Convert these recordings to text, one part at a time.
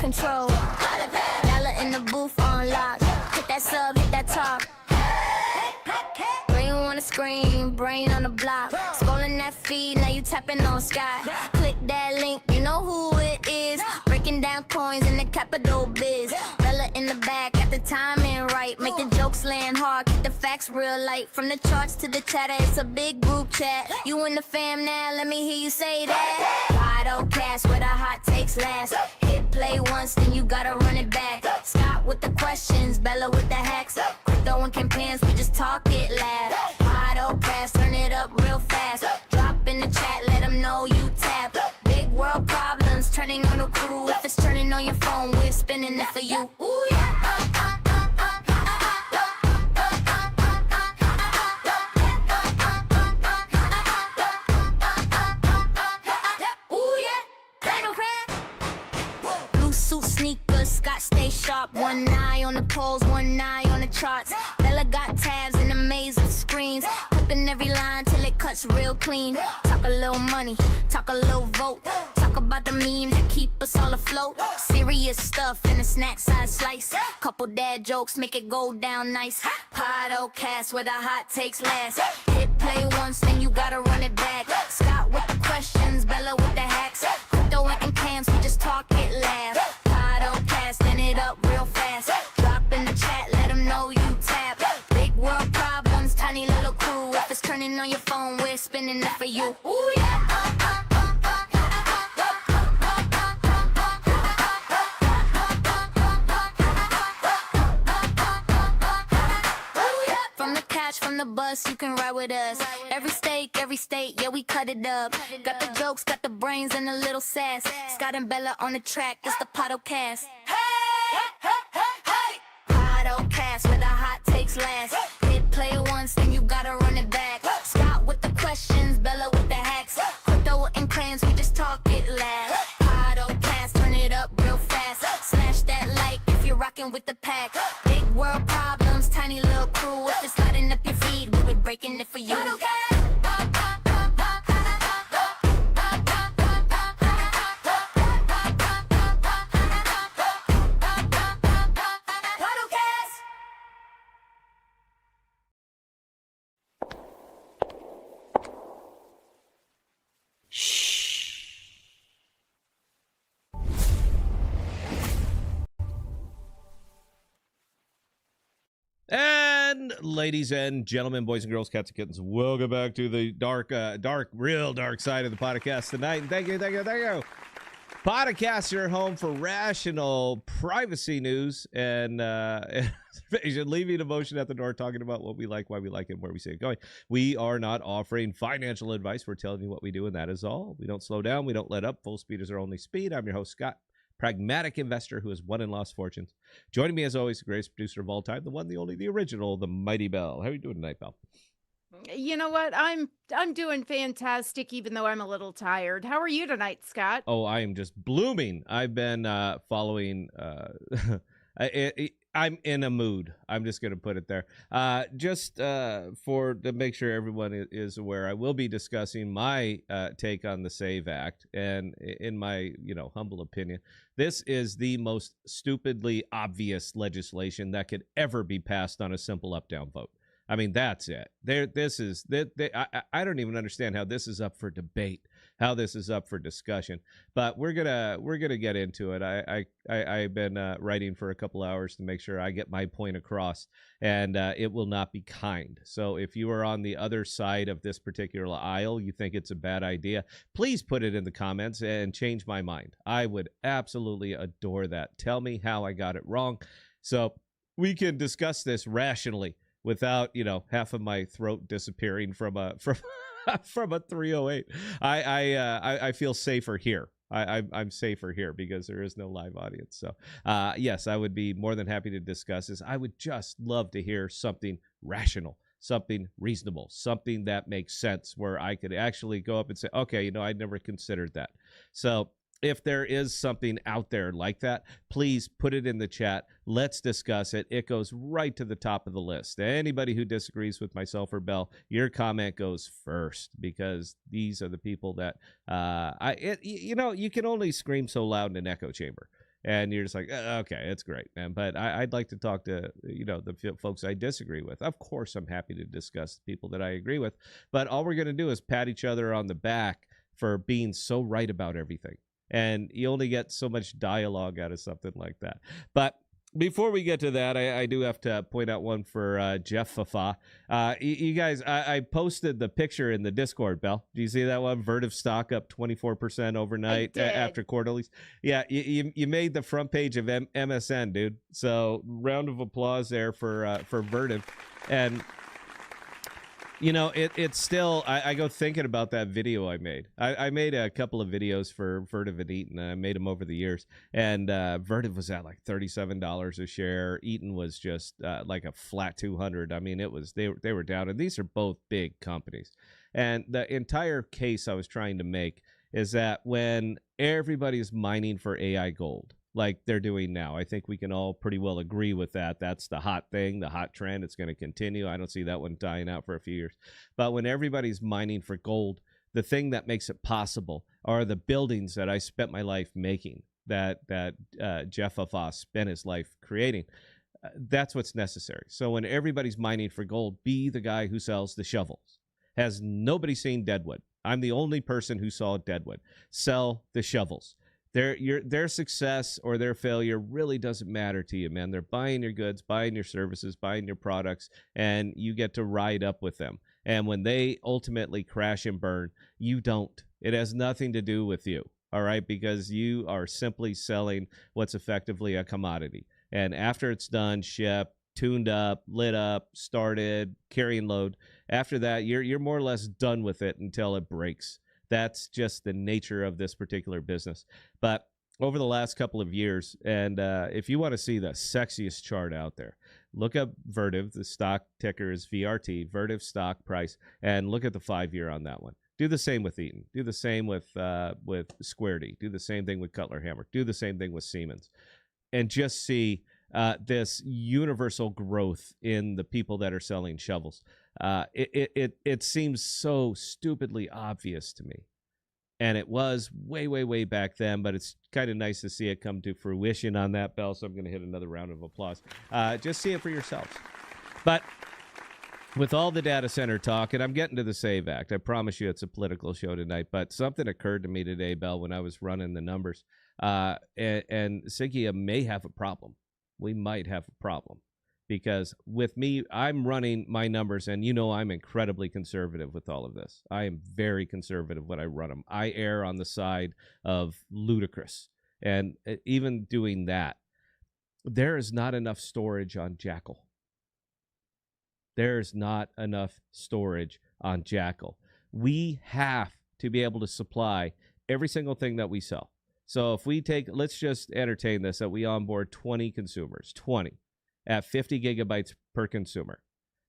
control. Dollar in the booth on lock. Hit that sub, hit that top. Brain wanna scream, brain on the block. Scrolling that feed, now you tapping on Sky. Click that link, you know who it is. Breaking down coins in the capital biz. Bella in the back, got the timing right. Make the jokes land hard, keep the facts real light. From the charts to the chatter, it's a big group chat. You in the fam now, let me hear you say that. Wide cast where the hot takes last. Hit play once, then you gotta run it back. Scott with the questions, Bella with the hacks. Crypto and campaigns, we just talk it loud. Wide cast, turn it up real fast. Drop in the chat, let them know you tap. Big world problems, turning on the crew. If it's turning on your phone, we're spinning it for you. Ooh, yeah. Sneakers, Scott stay sharp. One eye on the polls, one eye on the charts. Bella got tabs in a maze of screens. Clipping every line till it cuts real clean. Talk a little money, talk a little vote. Talk about the memes that keep us all afloat. Serious stuff in a snack size slice. Couple dad jokes make it go down nice. Podcast where the hot takes last. Hit play once, then you gotta run it back. Scott with the questions, Bella with the hacks. Crypto and camps, we just talk it laugh. Stand it up real fast. Drop in the chat, let them know you tap. Big world problems, tiny little crew. If it's turning on your phone, we're spinning it for you. Ooh, yeah. From the couch, from the bus, you can ride with us. Every state, yeah, we cut it up. Got the jokes, got the brains, and a little sass. Scott and Bella on the track, it's the podcast. Podcast where the hot takes last. Hit play once, then you gotta run it back. Scott with the questions, Bella with the hacks. Crypto and clans, we just talk it loud. Podcast, turn it up real fast. Smash that like if you're rocking with the pack. Big world problems, tiny little crew. If it's lighting up your feed, we'll be breaking it for you. And ladies and gentlemen, boys and girls, cats and kittens, welcome back to the real dark side of the podcast tonight. And thank you. Podcast, your home for rational privacy news and leaving emotion at the door, talking about what we like, why we like it, where we see it going. We are not offering financial advice. We're telling you what we do, and that is all. We don't slow down. We don't let up. Full speed is our only speed. I'm your host, Scott, pragmatic investor who has won and lost fortunes. Joining me, as always, the greatest producer of all time, the one, the only, the original, the mighty Bell. How are you doing tonight, Bell? You know what? I'm doing fantastic, even though I'm a little tired. How are you tonight, Scott? Oh, I am just blooming. I've been following. I'm in a mood. I'm just going to put it there. To make sure everyone is aware, I will be discussing my take on the SAVE Act. And in my, humble opinion, this is the most stupidly obvious legislation that could ever be passed on a simple up-down vote. I mean, that's it. I don't even understand how this is up for debate, how this is up for discussion. But we're gonna get into it. I've been writing for a couple hours to make sure I get my point across, and it will not be kind. So if you are on the other side of this particular aisle, you think it's a bad idea, please put it in the comments and change my mind. I would absolutely adore that. Tell me how I got it wrong, so we can discuss this rationally, without half of my throat disappearing from a 308. I feel safer here. I'm safer here because there is no live audience. So yes, I would be more than happy to discuss this. I would just love to hear something rational, something reasonable, something that makes sense, where I could actually go up and say, okay, I'd never considered that. So if there is something out there like that, please put it in the chat. Let's discuss it. It goes right to the top of the list. Anybody who disagrees with myself or Bell, your comment goes first, because these are the people that you can only scream so loud in an echo chamber. and you're just like, okay, it's great, man. But I'd like to talk to, the folks I disagree with. Of course, I'm happy to discuss the people that I agree with, but all we're going to do is pat each other on the back for being so right about everything. And you only get so much dialogue out of something like that. But before we get to that, I do have to point out one for Jeff Fafa. You guys, I posted the picture in the Discord, Bell. Do you see that one? Vertiv stock up 24% overnight after quarterlies. Yeah, you made the front page of MSN, dude. So round of applause there for Vertiv. And it's still, I go thinking about that video I made. I made a couple of videos for Vertiv and Eaton. I made them over the years. And Vertiv was at like $37 a share. Eaton was just like a flat 200. I mean, they were down. And these are both big companies. And the entire case I was trying to make is that when everybody's mining for AI gold, like they're doing now, I think we can all pretty well agree with that. That's the hot thing, the hot trend. It's going to continue. I don't see that one dying out for a few years. But when everybody's mining for gold, the thing that makes it possible are the buildings that I spent my life making, that Jeff Afas spent his life creating. That's what's necessary. So when everybody's mining for gold, be the guy who sells the shovels. Has nobody seen Deadwood? I'm the only person who saw Deadwood. Sell the shovels. Their success or their failure really doesn't matter to you, man. They're buying your goods, buying your services, buying your products, and you get to ride up with them. And when they ultimately crash and burn, you don't. It has nothing to do with you, all right? Because you are simply selling what's effectively a commodity. And after it's done, shipped, tuned up, lit up, started, carrying load, after that, you're more or less done with it until it breaks. That's just the nature of this particular business. But over the last couple of years, and if you want to see the sexiest chart out there, look up Vertiv. The stock ticker is VRT, Vertiv stock price, and look at the 5-year on that one. Do the same with Eaton. Do the same with Square D. Do the same thing with Cutler Hammer. Do the same thing with Siemens. And just see this universal growth in the people that are selling shovels. It seems so stupidly obvious to me. And it was way, way, way back then, but it's kind of nice to see it come to fruition on that, Bell, so I'm going to hit another round of applause. Just see it for yourselves. But with all the data center talk, and I'm getting to the SAVE Act, I promise you it's a political show tonight, but something occurred to me today, Bell, when I was running the numbers, and Sigia may have a problem. We might have a problem. Because with me, I'm running my numbers, and I'm incredibly conservative with all of this. I am very conservative when I run them. I err on the side of ludicrous. And even doing that, there is not enough storage on Jackal. There's not enough storage on Jackal. We have to be able to supply every single thing that we sell. So if we let's just entertain this, that we onboard 20 consumers, 20. At 50 gigabytes per consumer.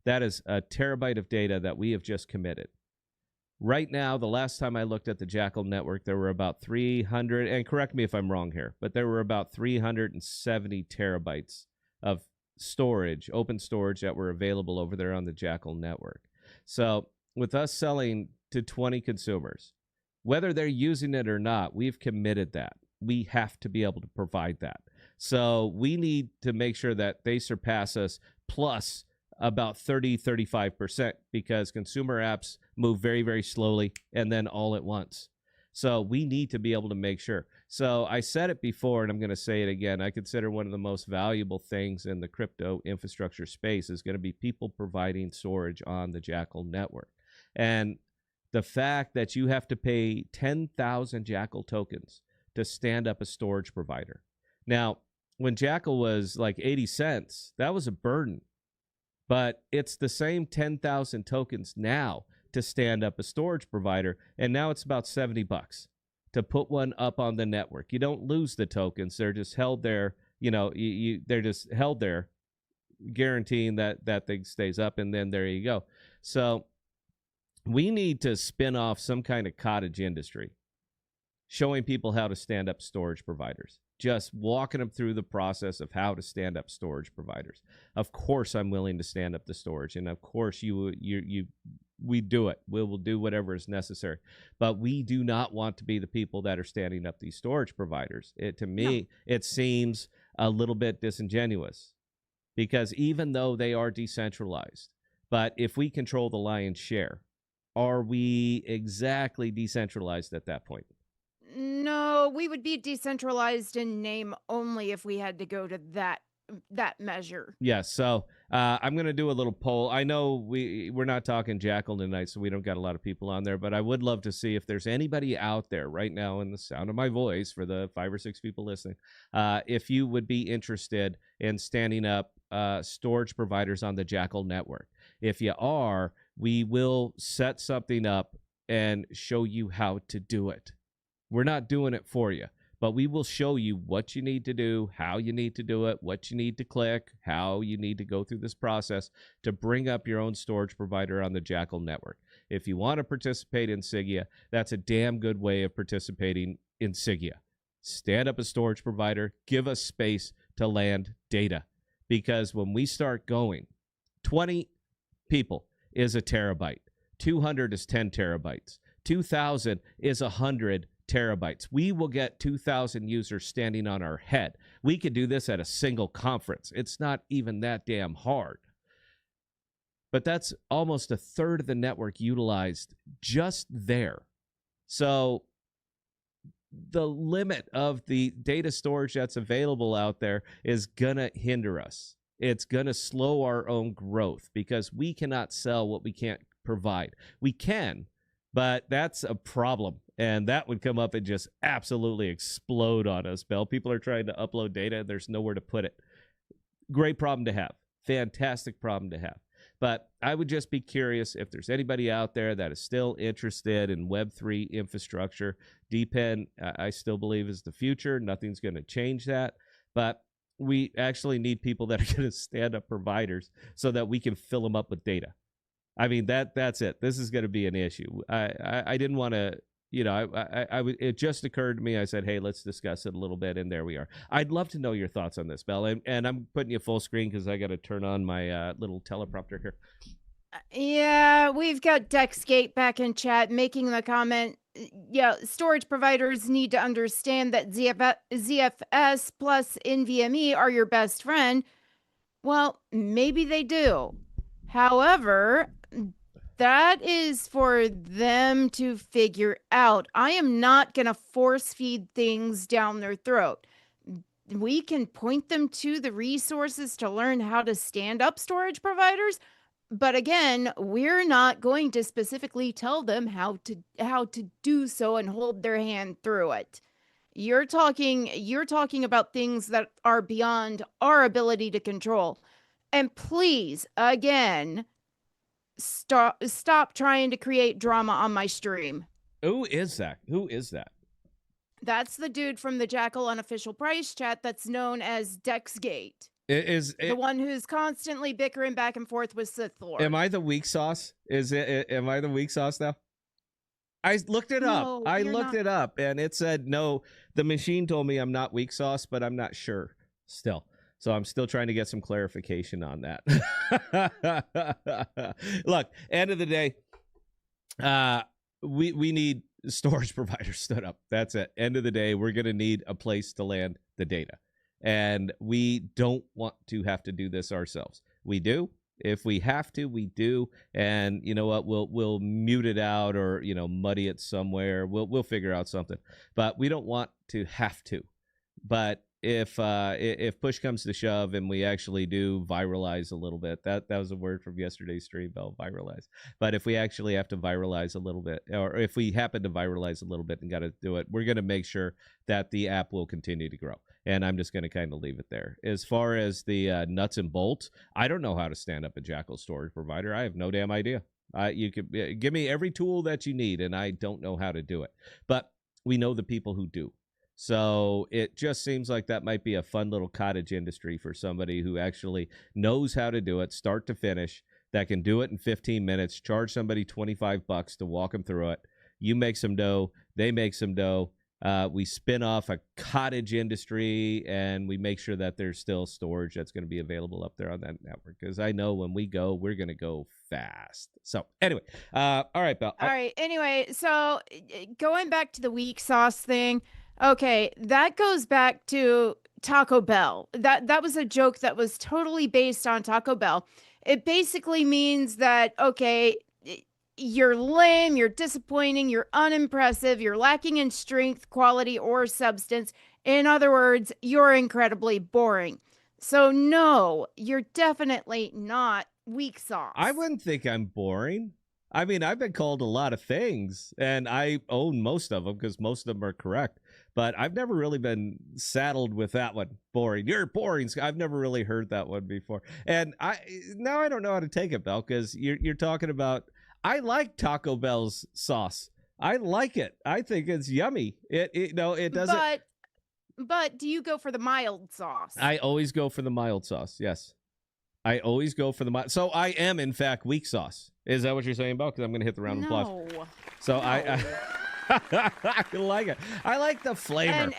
That is a terabyte of data that we have just committed. Right now, the last time I looked at the Jackal network, there were about 300, and correct me if I'm wrong here, but there were about 370 terabytes of storage, open storage, that were available over there on the Jackal network. So with us selling to 20 consumers, whether they're using it or not, we've committed that. We have to be able to provide that. So we need to make sure that they surpass us plus about 30-35%, because consumer apps move very, very slowly and then all at once. So we need to be able to make sure. So I said it before, and I'm going to say it again. I consider one of the most valuable things in the crypto infrastructure space is going to be people providing storage on the Jackal network. And the fact that you have to pay 10,000 Jackal tokens to stand up a storage provider. Now, when Jackal was like 80 cents, that was a burden. But it's the same 10,000 tokens now to stand up a storage provider, and now it's about $70 to put one up on the network. You don't lose the tokens; they're just held there. They're just held there, guaranteeing that that thing stays up, and then there you go. So we need to spin off some kind of cottage industry, showing people how to stand up storage providers. Just walking them through the process of how to stand up storage providers. Of course, I'm willing to stand up the storage, and of course, you we do it. We will do whatever is necessary. But we do not want to be the people that are standing up these storage providers. To me, it seems a little bit disingenuous, because even though they are decentralized, but if we control the lion's share, are we exactly decentralized at that point? No, we would be decentralized in name only if we had to go to that measure. Yes. So I'm going to do a little poll. I know we're not talking Jackal tonight, so we don't got a lot of people on there, but I would love to see if there's anybody out there right now in the sound of my voice, for the 5 or 6 people listening, if you would be interested in standing up storage providers on the Jackal network. If you are, we will set something up and show you how to do it. We're not doing it for you, but we will show you what you need to do, how you need to do it, what you need to click, how you need to go through this process to bring up your own storage provider on the Jackal network. If you want to participate in SIGIA, that's a damn good way of participating in SIGIA. Stand up a storage provider, give us space to land data. Because when we start going, 20 people is a terabyte, 200 is 10 terabytes, 2,000 is 100 terabytes. We will get 2,000 users standing on our head. We could do this at a single conference. It's not even that damn hard. But that's almost a third of the network utilized just there. So the limit of the data storage that's available out there is going to hinder us. It's going to slow our own growth, because we cannot sell what we can't provide. We can, but that's a problem. And that would come up and just absolutely explode on us, Bell. People are trying to upload data and there's nowhere to put it. Great problem to have. Fantastic problem to have. But I would just be curious if there's anybody out there that is still interested in Web3 infrastructure. DPEN, I still believe, is the future. Nothing's going to change that. But we actually need people that are going to stand up providers so that we can fill them up with data. I mean, that's it. This is going to be an issue. I didn't want to, it just occurred to me. I said, hey, let's discuss it a little bit, and there we are. I'd love to know your thoughts on this, Bell, and I'm putting you full screen because I got to turn on my little teleprompter here. Yeah, we've got Dexgate back in chat making the comment. Yeah, storage providers need to understand that ZFS plus NVMe are your best friend. Well, maybe they do. However, that is for them to figure out. I am not going to force feed things down their throat. We can point them to the resources to learn how to stand up storage providers. But again, we're not going to specifically tell them how to do so and hold their hand through it. You're talking about things that are beyond our ability to control. And please, again, stop trying to create drama on my stream. Who is that? Who is that? That's the dude from the Jackal unofficial price chat that's known as Dexgate. The one who's constantly bickering back and forth with Sith Lord. Am I the weak sauce? Am I the weak sauce now? I looked it up. No, I looked it up, and it said no. The machine told me I'm not weak sauce, but I'm not sure still. So I'm still trying to get some clarification on that. Look, end of the day, we need storage providers stood up. That's it. End of the day, we're going to need a place to land the data. And we don't want to have to do this ourselves. We do. If we have to, we do. And you know what? We'll mute it out or, muddy it somewhere. We'll figure out something. But we don't want to have to. But if push comes to shove and we actually do viralize a little bit, that was a word from yesterday's stream, Bell, viralize. But if we actually have to viralize a little bit, or if we happen to viralize a little bit and got to do it, we're going to make sure that the app will continue to grow. And I'm just going to kind of leave it there. As far as the nuts and bolts, I don't know how to stand up a Jackal storage provider. I have no damn idea. You could give me every tool that you need, and I don't know how to do it. But we know the people who do. So it just seems like that might be a fun little cottage industry for somebody who actually knows how to do it, start to finish, that can do it in 15 minutes, charge somebody $25 to walk them through it. You make some dough, they make some dough, We spin off a cottage industry, and we make sure that there's still storage that's going to be available up there on that network. Because I know when we go, we're going to go fast. So anyway, all right, Belle. All right. Anyway, so going back to the weak sauce thing, okay, that goes back to Taco Bell. That was a joke that was totally based on Taco Bell. It basically means that, okay, you're lame, you're disappointing, you're unimpressive, you're lacking in strength, quality, or substance. In other words, you're incredibly boring. So no, you're definitely not weak sauce. I wouldn't think I'm boring. I mean, I've been called a lot of things, and I own most of them because most of them are correct. But I've never really been saddled with that one. Boring. You're boring. I've never really heard that one before. And now I don't know how to take it, Belle, because you're talking about. I like Taco Bell's sauce. I like it. I think it's yummy. It doesn't. But do you go for the mild sauce? I always go for the mild sauce. Yes. I always go for the mild. So I am, in fact, weak sauce. Is that what you're saying, Belle? Because I'm going to hit the round of applause. So no. I like it. I like the flavor.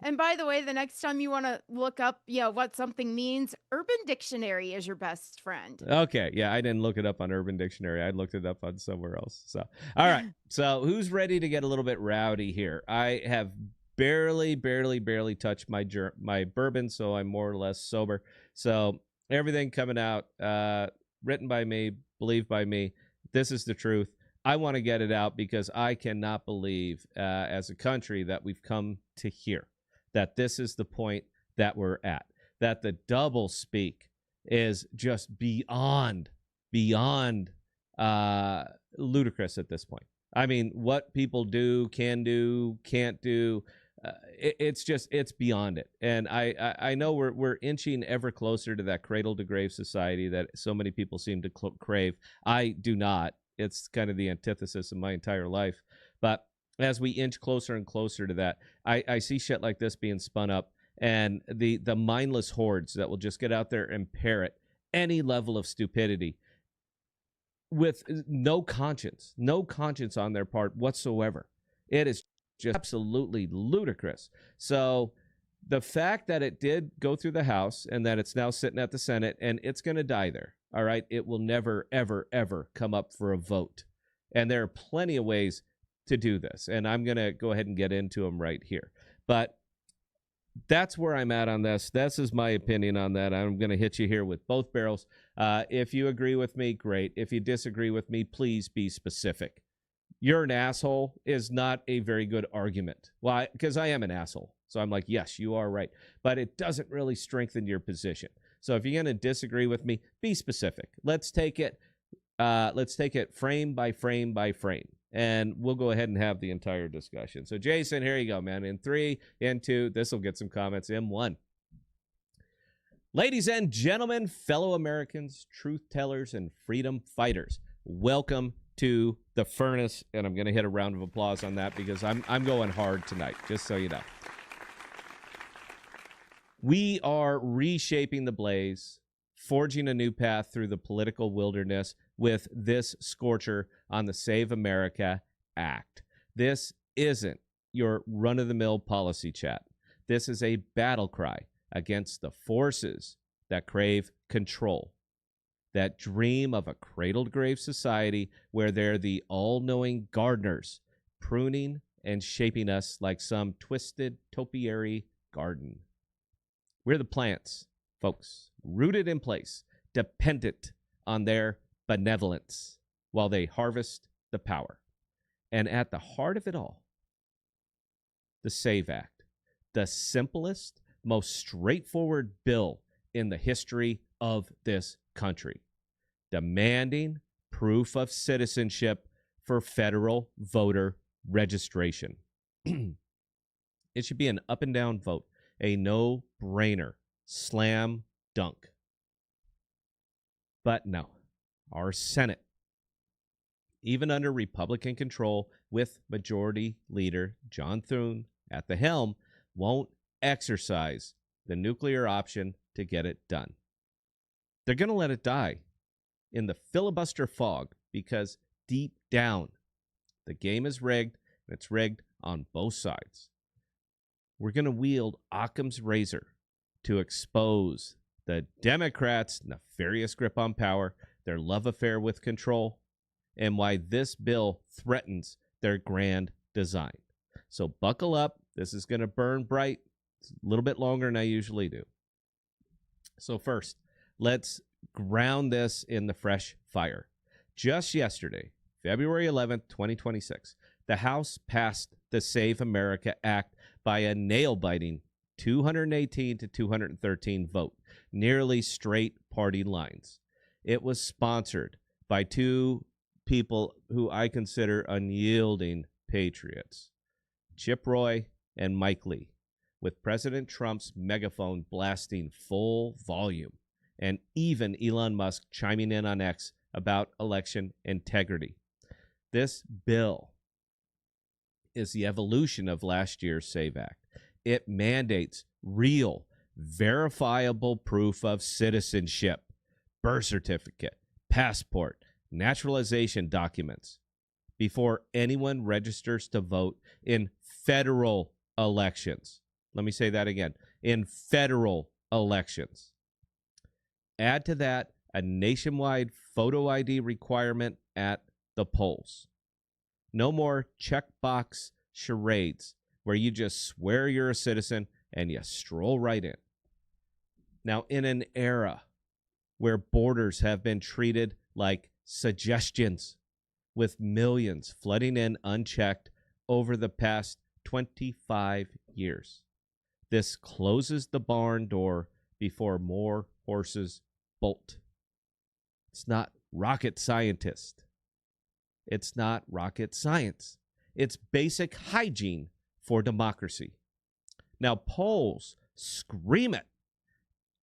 And by the way, the next time you want to look up, what something means, Urban Dictionary is your best friend. Okay, yeah, I didn't look it up on Urban Dictionary. I looked it up on somewhere else. So, all right. So, who's ready to get a little bit rowdy here? I have barely touched my bourbon, so I'm more or less sober. So, everything coming out, written by me, believed by me. This is the truth. I want to get it out because I cannot believe, as a country, that we've come to here. That this is the point that we're at. That the double speak is just beyond ludicrous at this point. I mean, what people do, can do, can't do, it's beyond it. And I know we're inching ever closer to that cradle to grave society that so many people seem to crave. I do not. It's kind of the antithesis of my entire life. But as we inch closer and closer to that, I see shit like this being spun up, and the mindless hordes that will just get out there and parrot any level of stupidity with no conscience on their part whatsoever. It is just absolutely ludicrous. So the fact that it did go through the House and that it's now sitting at the Senate and it's going to die there, all right, it will never, ever, ever come up for a vote. And there are plenty of ways to do this, and I'm going to go ahead and get into them right here. But that's where I'm at on this. This is my opinion on that. I'm going to hit you here with both barrels. If you agree with me, great. If you disagree with me, please be specific. You're an asshole is not a very good argument. Why? Because I am an asshole. So I'm like, yes, you are right. But it doesn't really strengthen your position. So if you're going to disagree with me, be specific. Let's take it frame by frame by frame. And we'll go ahead and have the entire discussion. So, Jason, here you go, man. In 3, in 2, this will get some comments. In 1. Ladies and gentlemen, fellow Americans, truth tellers, and freedom fighters, welcome to the furnace. And I'm going to hit a round of applause on that because I'm going hard tonight, just so you know. We are reshaping the blaze, forging a new path through the political wilderness with this scorcher on the Save America Act. This isn't your run-of-the-mill policy chat. This is a battle cry against the forces that crave control, that dream of a cradle-to-grave society where they're the all-knowing gardeners, pruning and shaping us like some twisted topiary garden. We're the plants, folks, rooted in place, dependent on their benevolence while they harvest the power. And at the heart of it all, the SAVE Act, the simplest, most straightforward bill in the history of this country, demanding proof of citizenship for federal voter registration. It should be an up and down vote, a no-brainer, slam dunk. But no, our Senate, even under Republican control with Majority Leader John Thune at the helm, won't exercise the nuclear option to get it done. They're going to let it die in the filibuster fog because deep down, the game is rigged, and it's rigged on both sides. We're going to wield Occam's razor to expose the Democrats' nefarious grip on power, their love affair with control, and why this bill threatens their grand design. So buckle up. This is going to burn bright. It's a little bit longer than I usually do. So first, let's ground this in the fresh fire. Just yesterday, February 11th, 2026, the House passed the Save America Act by a nail-biting 218 to 213 vote, nearly straight party lines. It was sponsored by two people who I consider unyielding patriots, Chip Roy and Mike Lee, with President Trump's megaphone blasting full volume, and even Elon Musk chiming in on X about election integrity. This bill is the evolution of last year's SAVE Act. It mandates real, verifiable proof of citizenship, birth certificate, passport, naturalization documents before anyone registers to vote in federal elections. Let me say that again. In federal elections. Add to that a nationwide photo ID requirement at the polls. No more checkbox charades where you just swear you're a citizen and you stroll right in. Now, in an era where borders have been treated like suggestions, with millions flooding in unchecked over the past 25 years, this closes the barn door before more horses bolt. It's not rocket scientist. It's not rocket science. It's basic hygiene for democracy. Now, polls scream it.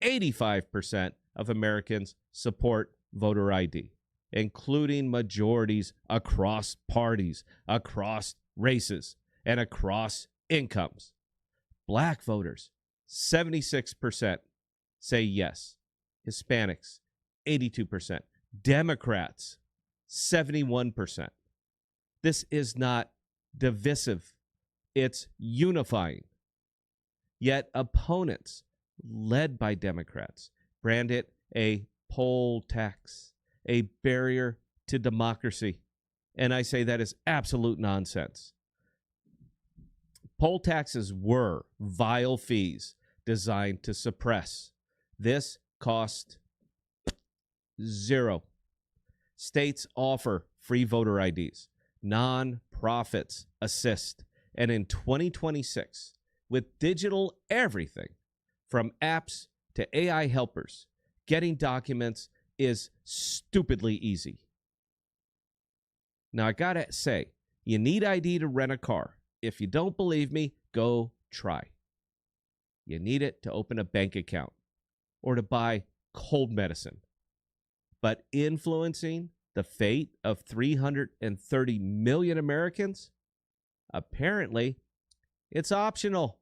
85% of Americans support voter ID, including majorities across parties, across races, and across incomes. Black voters, 76% say yes. Hispanics, 82%. Democrats, 71%. This is not divisive. It's unifying. Yet opponents, led by Democrats, brand it a poll tax, a barrier to democracy. And I say that is absolute nonsense. Poll taxes were vile fees designed to suppress. This cost zero. States offer free voter IDs. Non-profits assist. And in 2026, with digital everything, from apps to AI helpers, getting documents is stupidly easy. Now, I gotta say, you need ID to rent a car. If you don't believe me, go try. You need it to open a bank account or to buy cold medicine. But influencing the fate of 330 million Americans, apparently, it's optional.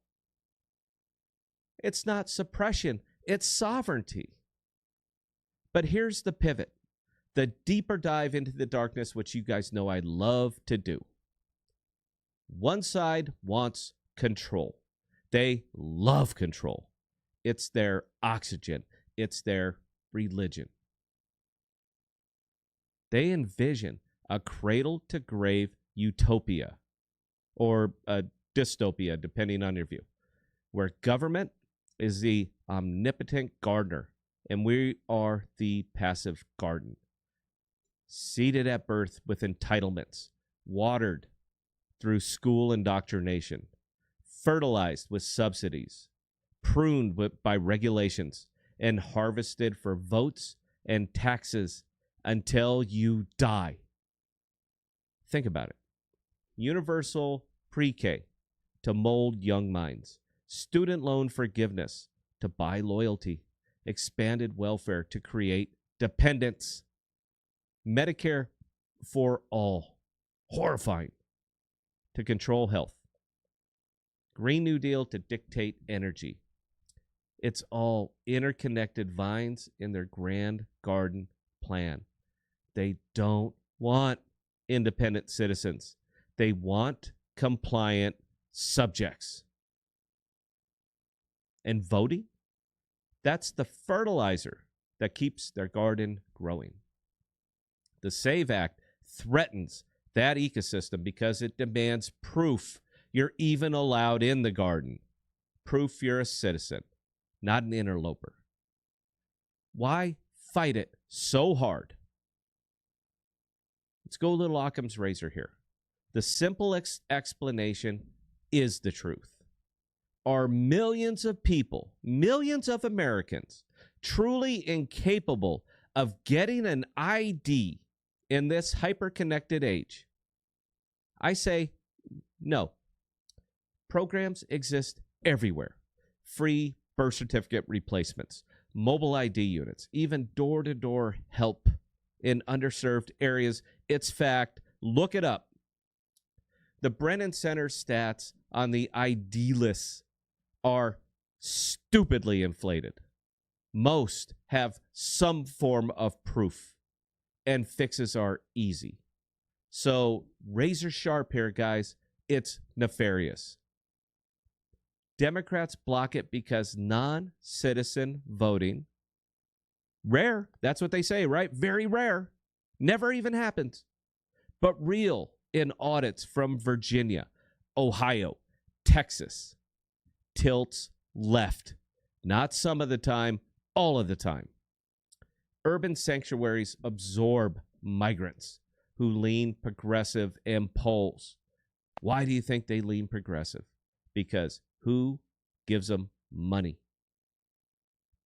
It's not suppression, it's sovereignty. But here's the pivot, the deeper dive into the darkness, which you guys know I love to do. One side wants control. They love control. It's their oxygen. It's their religion. They envision a cradle-to-grave utopia, or a dystopia, depending on your view, where government is the omnipotent gardener, and we are the passive garden, seeded at birth with entitlements, watered through school indoctrination, fertilized with subsidies, pruned by regulations, and harvested for votes and taxes until you die. Think about it. Universal pre-K to mold young minds, student loan forgiveness to buy loyalty, expanded welfare to create dependence, Medicare for all, horrifying, to control health, Green New Deal to dictate energy. It's all interconnected vines in their grand garden plan. They don't want independent citizens. They want compliant subjects. And voting, that's the fertilizer that keeps their garden growing. The SAVE Act threatens that ecosystem because it demands proof you're even allowed in the garden, proof you're a citizen, not an interloper. Why fight it so hard? Let's go a little Occam's razor here. The simple explanation is the truth. Are millions of people, millions of Americans, truly incapable of getting an ID in this hyper-connected age? I say no. Programs exist everywhere. Free birth certificate replacements, mobile ID units, even door-to-door help in underserved areas. It's fact. Look it up. The Brennan Center stats on the ID lists are stupidly inflated. Most have some form of proof, and fixes are easy. So razor sharp here, guys. It's nefarious. Democrats block it because non-citizen voting, rare, that's what they say, right? Very rare. Never even happens. But real in audits from Virginia, Ohio, Texas, tilts left. Not some of the time, all of the time. Urban sanctuaries absorb migrants who lean progressive in polls. Why do you think they lean progressive? Because who gives them money?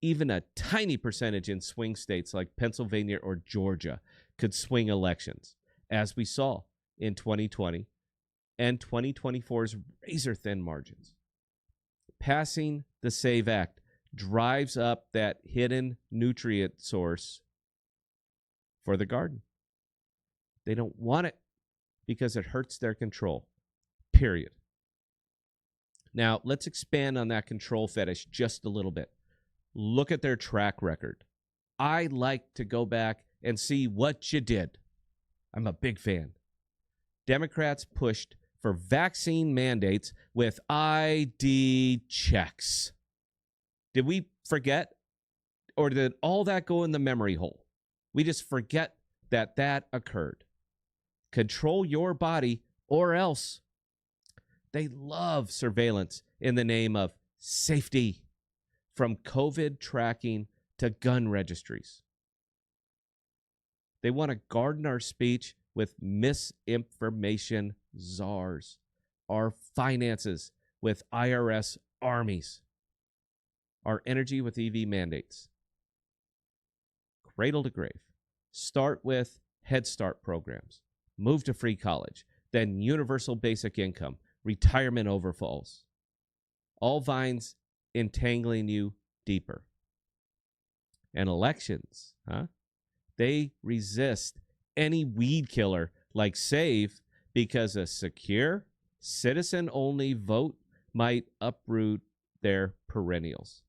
Even a tiny percentage in swing states like Pennsylvania or Georgia could swing elections, as we saw in 2020 and 2024's razor-thin margins. Passing the SAVE Act drives up that hidden nutrient source for the garden. They don't want it because it hurts their control, period. Now, let's expand on that control fetish just a little bit. Look at their track record. I like to go back and see what you did. I'm a big fan. Democrats pushed for vaccine mandates with ID checks. Did we forget? Or did all that go in the memory hole? We just forget that that occurred. Control your body or else. They love surveillance in the name of safety, from COVID tracking to gun registries. They want to garden our speech with misinformation czars, our finances with IRS armies, our energy with EV mandates. Cradle to grave. Start with Head Start programs, move to free college, then universal basic income, retirement overfalls. All vines entangling you deeper. And elections, they resist any weed killer like SAVE because a secure, citizen-only vote might uproot their perennials.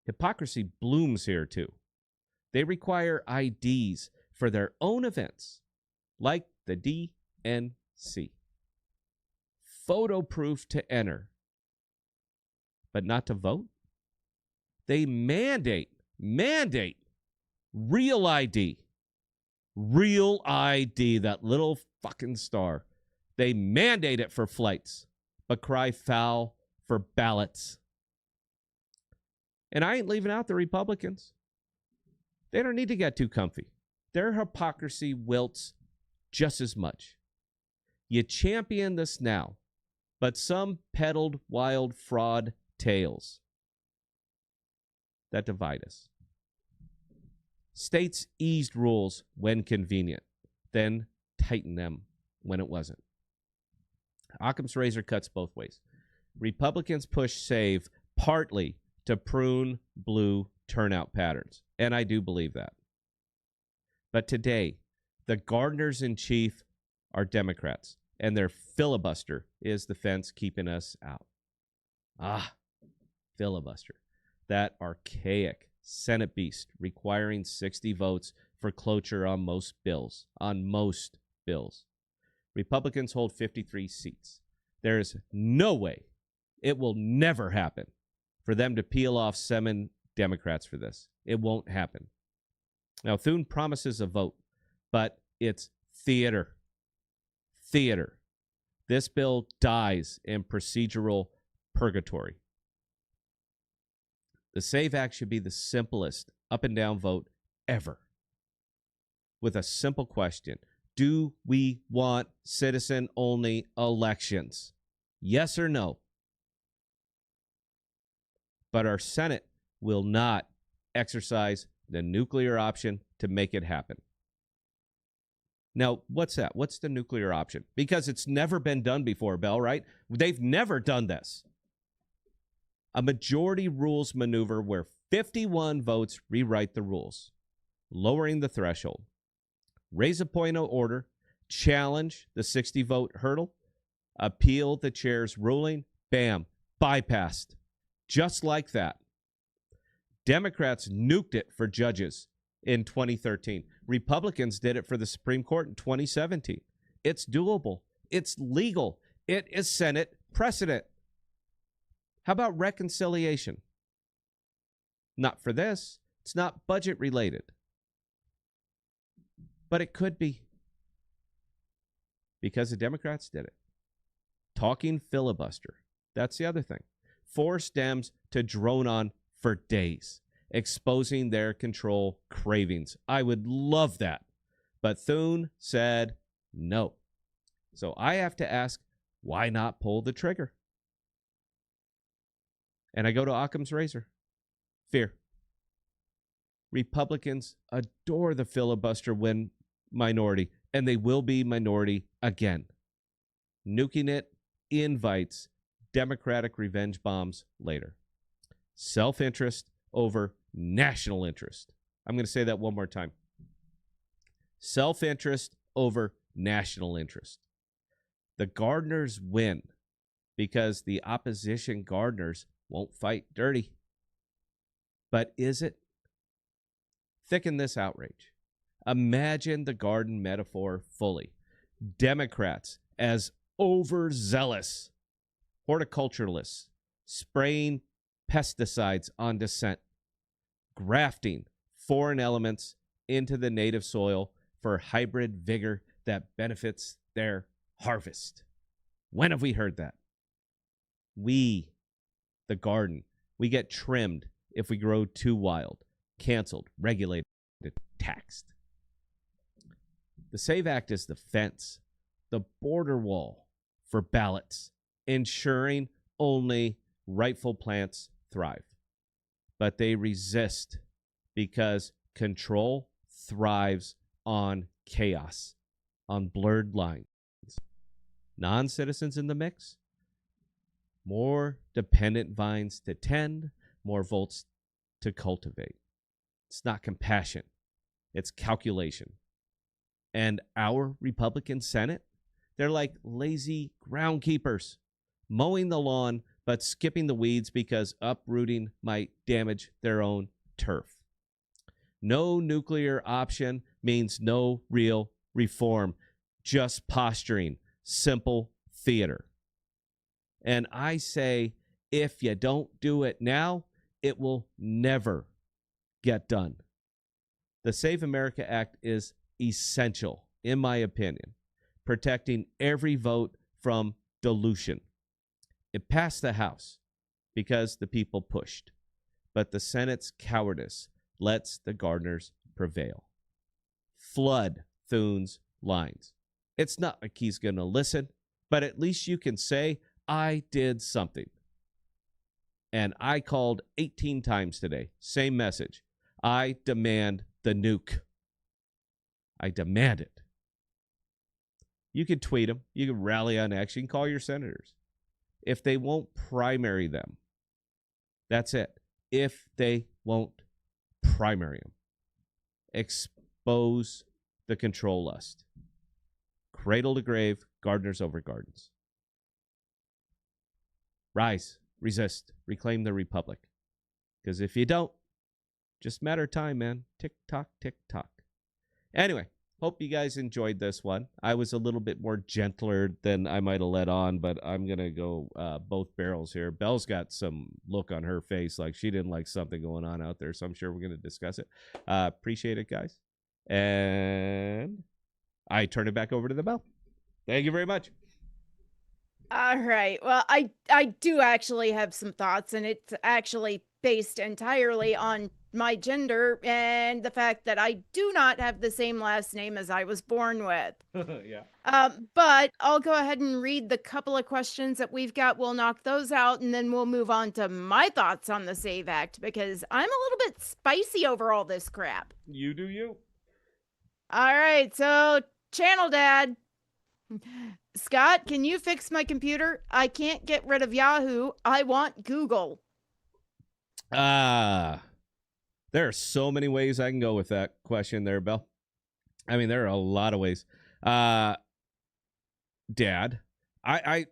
Hypocrisy blooms here, too. They require IDs for their own events, like the DNC. Photo proof to enter, but not to vote. They mandate real ID. Real ID, that little fucking star. They mandate it for flights, but cry foul for ballots. And I ain't leaving out the Republicans. They don't need to get too comfy. Their hypocrisy wilts just as much. You champion this now, but some peddled wild fraud tales that divide us. States eased rules when convenient, then tightened them when it wasn't. Occam's razor cuts both ways. Republicans push SAVE partly to prune blue turnout patterns, and I do believe that. But today, the gardeners-in-chief are Democrats, and their filibuster is the fence keeping us out. Filibuster. That archaic Senate beast requiring 60 votes for cloture on most bills. Republicans hold 53 seats. There is no way, it will never happen, for them to peel off 7 Democrats for this. It won't happen. Now, Thune promises a vote, but it's theater. Theater. This bill dies in procedural purgatory. The SAVE Act should be the simplest up and down vote ever, with a simple question. Do we want citizen-only elections? Yes or no? But our Senate will not exercise the nuclear option to make it happen. Now, what's that? What's the nuclear option? Because it's never been done before, Bell, right? They've never done this. A majority rules maneuver where 51 votes rewrite the rules, lowering the threshold. Raise a point of order, challenge the 60-vote hurdle, appeal the chair's ruling, bam, bypassed. Just like that. Democrats nuked it for judges in 2013. Republicans did it for the Supreme Court in 2017. It's doable. It's legal. It is Senate precedent. How about reconciliation? Not for this. It's not budget related. But it could be. Because the Democrats did it. Talking filibuster. That's the other thing. Force Dems to drone on for days, exposing their control cravings. I would love that. But Thune said no. So I have to ask, why not pull the trigger? And I go to Occam's razor. Fear. Republicans adore the filibuster when minority, and they will be minority again. Nuking it invites Democratic revenge bombs later. Self-interest over national interest. I'm going to say that one more time. Self-interest over national interest. The gardeners win because the opposition gardeners won't fight dirty. But is it? Thicken this outrage. Imagine the garden metaphor fully. Democrats as overzealous horticulturalists spraying pesticides on dissent, grafting foreign elements into the native soil for hybrid vigor that benefits their harvest. When have we heard that? We, the garden, we get trimmed if we grow too wild, canceled, regulated, taxed. The SAVE Act is the fence, the border wall for ballots, ensuring only rightful plants thrive. But they resist because control thrives on chaos, on blurred lines. Non-citizens in the mix, more dependent vines to tend, more votes to cultivate. It's not compassion. It's calculation. And our Republican Senate, they're like lazy groundkeepers, mowing the lawn but skipping the weeds because uprooting might damage their own turf. No nuclear option means no real reform, just posturing, simple theater. And I say, if you don't do it now, it will never get done. The Save America Act is essential, in my opinion, protecting every vote from dilution. It passed the House because the people pushed, but the Senate's cowardice lets the gardeners prevail. Flood Thune's lines. It's not like he's going to listen, but at least you can say, I did something. And I called 18 times today. Same message. I demand the nuke. I demand it. You can tweet them. You can rally on X. You can call your senators. If they won't primary them, that's it. If they won't primary them, expose the control lust. Cradle to grave, gardeners over gardens. Rise, resist, reclaim the republic. Because if you don't, just matter of time, man. Tick tock, tick tock. Anyway, hope you guys enjoyed this one. I was a little bit more gentler than I might have let on, but I'm going to go both barrels here. Belle's got some look on her face like she didn't like something going on out there, so I'm sure we're going to discuss it. Appreciate it, guys. And I turn it back over to the Belle. Thank you very much. All right. Well, I do actually have some thoughts, and it's actually based entirely on my gender and the fact that I do not have the same last name as I was born with. Yeah. But I'll go ahead and read the couple of questions that we've got. We'll knock those out, and then we'll move on to my thoughts on the SAVE Act, because I'm a little bit spicy over all this crap. You do you. All right. So, Channel Dad. Scott, can you fix my computer? I can't get rid of Yahoo. I want Google. There are so many ways I can go with that question there, Belle. I mean, there are a lot of ways. Dad, I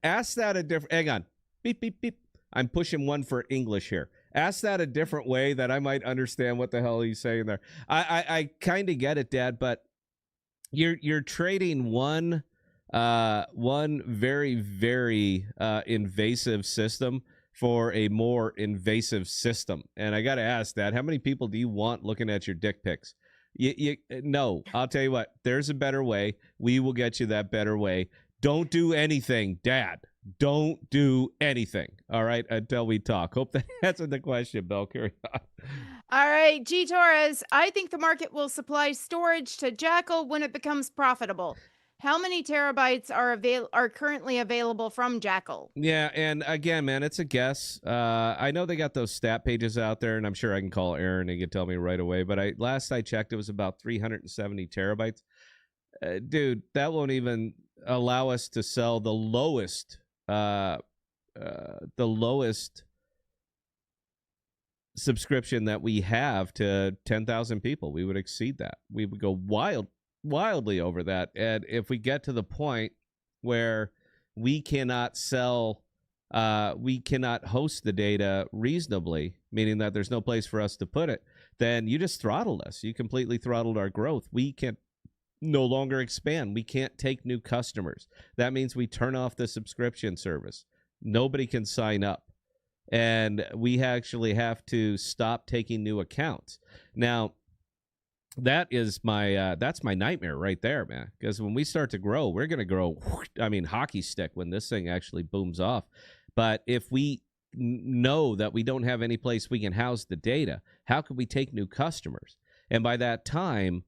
ask that a different. Hang on, beep beep beep. I'm pushing one for English here. Ask that a different way that I might understand what the hell he's saying there. I kind of get it, Dad, but you're trading one very, very invasive system for a more invasive system. And I got to ask that, how many people do you want looking at your dick pics? No, I'll tell you what, there's a better way. We will get you that better way. Don't do anything, Dad. Don't do anything. All right, until we talk. Hope that answered the question, Belle. Carry on. All right, G. Torres, I think the market will supply storage to Jackal when it becomes profitable. How many terabytes are currently available from Jackal? Yeah, and again, man, it's a guess. I know they got those stat pages out there, and I'm sure I can call Aaron and he can tell me right away. But last I checked, it was about 370 terabytes. Dude, that won't even allow us to sell the lowest subscription that we have to 10,000 people. We would exceed that. We would go wildly over that. And if we get to the point where we cannot we cannot host the data reasonably, meaning that there's no place for us to put it, then you just throttled us. You completely throttled our growth. We can no longer expand. We can't take new customers. That means we turn off the subscription service. Nobody can sign up. And we actually have to stop taking new accounts. Now, that's my nightmare right there, man. Because when we start to grow, we're going to grow, hockey stick when this thing actually booms off. But if we know that we don't have any place we can house the data, how can we take new customers? And by that time,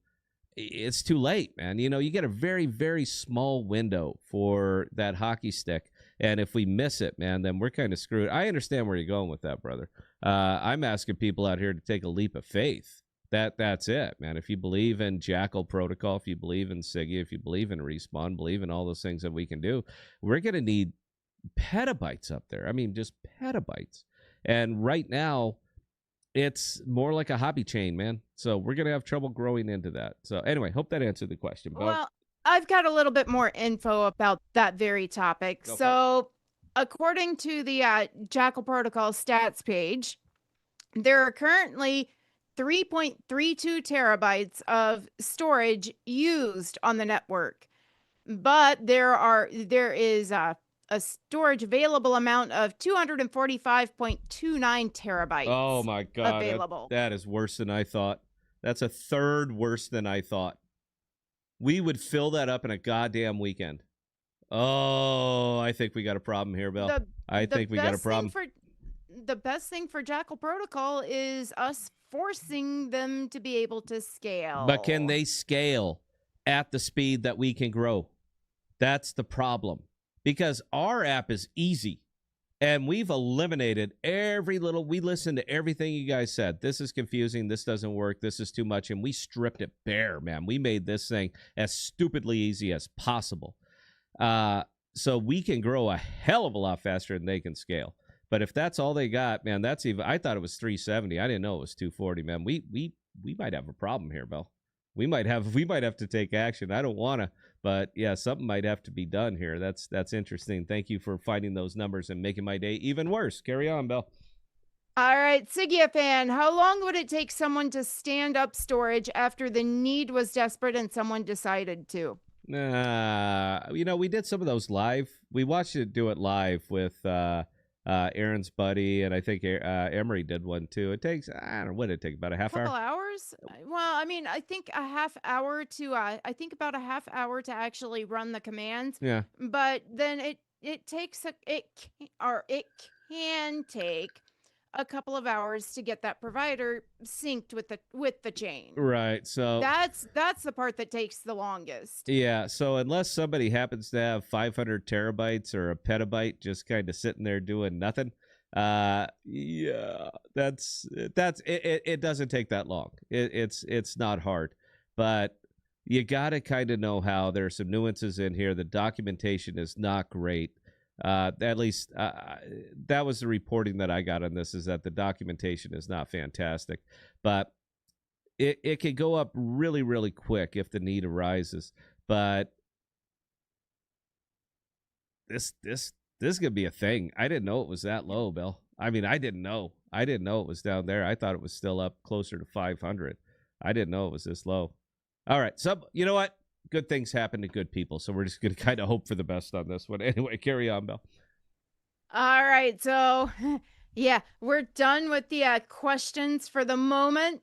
it's too late, man. You know, you get a very, very small window for that hockey stick. And if we miss it, man, then we're kind of screwed. I understand where you're going with that, brother. I'm asking people out here to take a leap of faith. That's it, man. If you believe in Jackal Protocol, if you believe in Siggy, if you believe in Respawn, believe in all those things that we can do, we're going to need petabytes up there. I mean, just petabytes. And right now, it's more like a hobby chain, man. So we're going to have trouble growing into that. So anyway, hope that answered the question. Well, I've got a little bit more info about that very topic. So according to the Jackal Protocol stats page, there are currently 3.32 terabytes of storage used on the network. But there is a storage available amount of 245.29 terabytes. Oh my God. Available. That is worse than I thought. That's a third worse than I thought. We would fill that up in a goddamn weekend. Oh, I think we got a problem here, Bill. I think we got a problem. The best thing for Jackal Protocol is us forcing them to be able to scale. But can they scale at the speed that we can grow? That's the problem. Because our app is easy. And we've eliminated we listened to everything you guys said. This is confusing. This doesn't work. This is too much. And we stripped it bare, man. We made this thing as stupidly easy as possible. So we can grow a hell of a lot faster than they can scale. But if that's all they got, man, that's even, I thought it was 370. I didn't know it was 240, man. We might have a problem here, Bill. We might have to take action. I don't want to, but yeah, something might have to be done here. That's interesting. Thank you for finding those numbers and making my day even worse. Carry on, Bill. All right, Siggy fan, how long would it take someone to stand up storage after the need was desperate and someone decided to? We did some of those live. We watched it do it live with Aaron's buddy, and I think Emery did one too. It takes, I don't know, what did it take? About a half Couple hour? hours? Well, I mean, I think a half hour to I think about a half hour to actually run the commands, Yeah. but then it takes it can take a couple of hours to get that provider synced with the chain. Right. So, That's the part that takes the longest. yeah. So, unless somebody happens to have 500 terabytes or a petabyte just kind of sitting there doing nothing, yeah, that's it doesn't take that long. It's not hard, but you got to kind of know how. There's some nuances in here. The documentation is not great. At least that was the reporting that I got on this, is that the documentation is not fantastic, but it could go up really, really quick if the need arises. But this is gonna be a thing. I didn't know it was that low, Bill. I mean, I didn't know. I didn't know it was down there. I thought it was still up closer to 500. I didn't know it was this low. All right. So, you know what? Good things happen to good people. So we're just going to kind of hope for the best on this one. Anyway, carry on, Bill. All right, so yeah, we're done with the questions for the moment.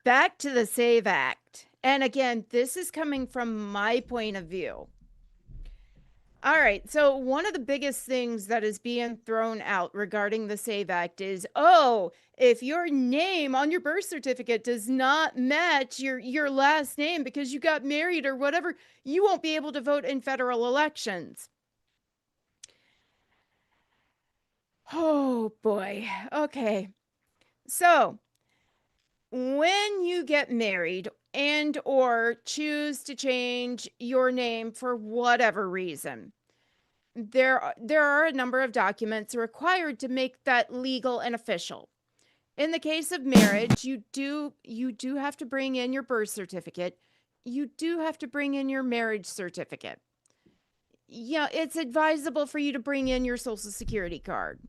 Back to the SAVE Act. And again, this is coming from my point of view. All right, so one of the biggest things that is being thrown out regarding the SAVE Act is, oh, if your name on your birth certificate does not match your last name because you got married or whatever, you won't be able to vote in federal elections. Oh boy. Okay. So, when you get married and or choose to change your name for whatever reason, there are a number of documents required to make that legal and official. In the case of marriage, you do have to bring in your birth certificate. You do have to bring in your marriage certificate. Yeah, it's advisable for you to bring in your social security card.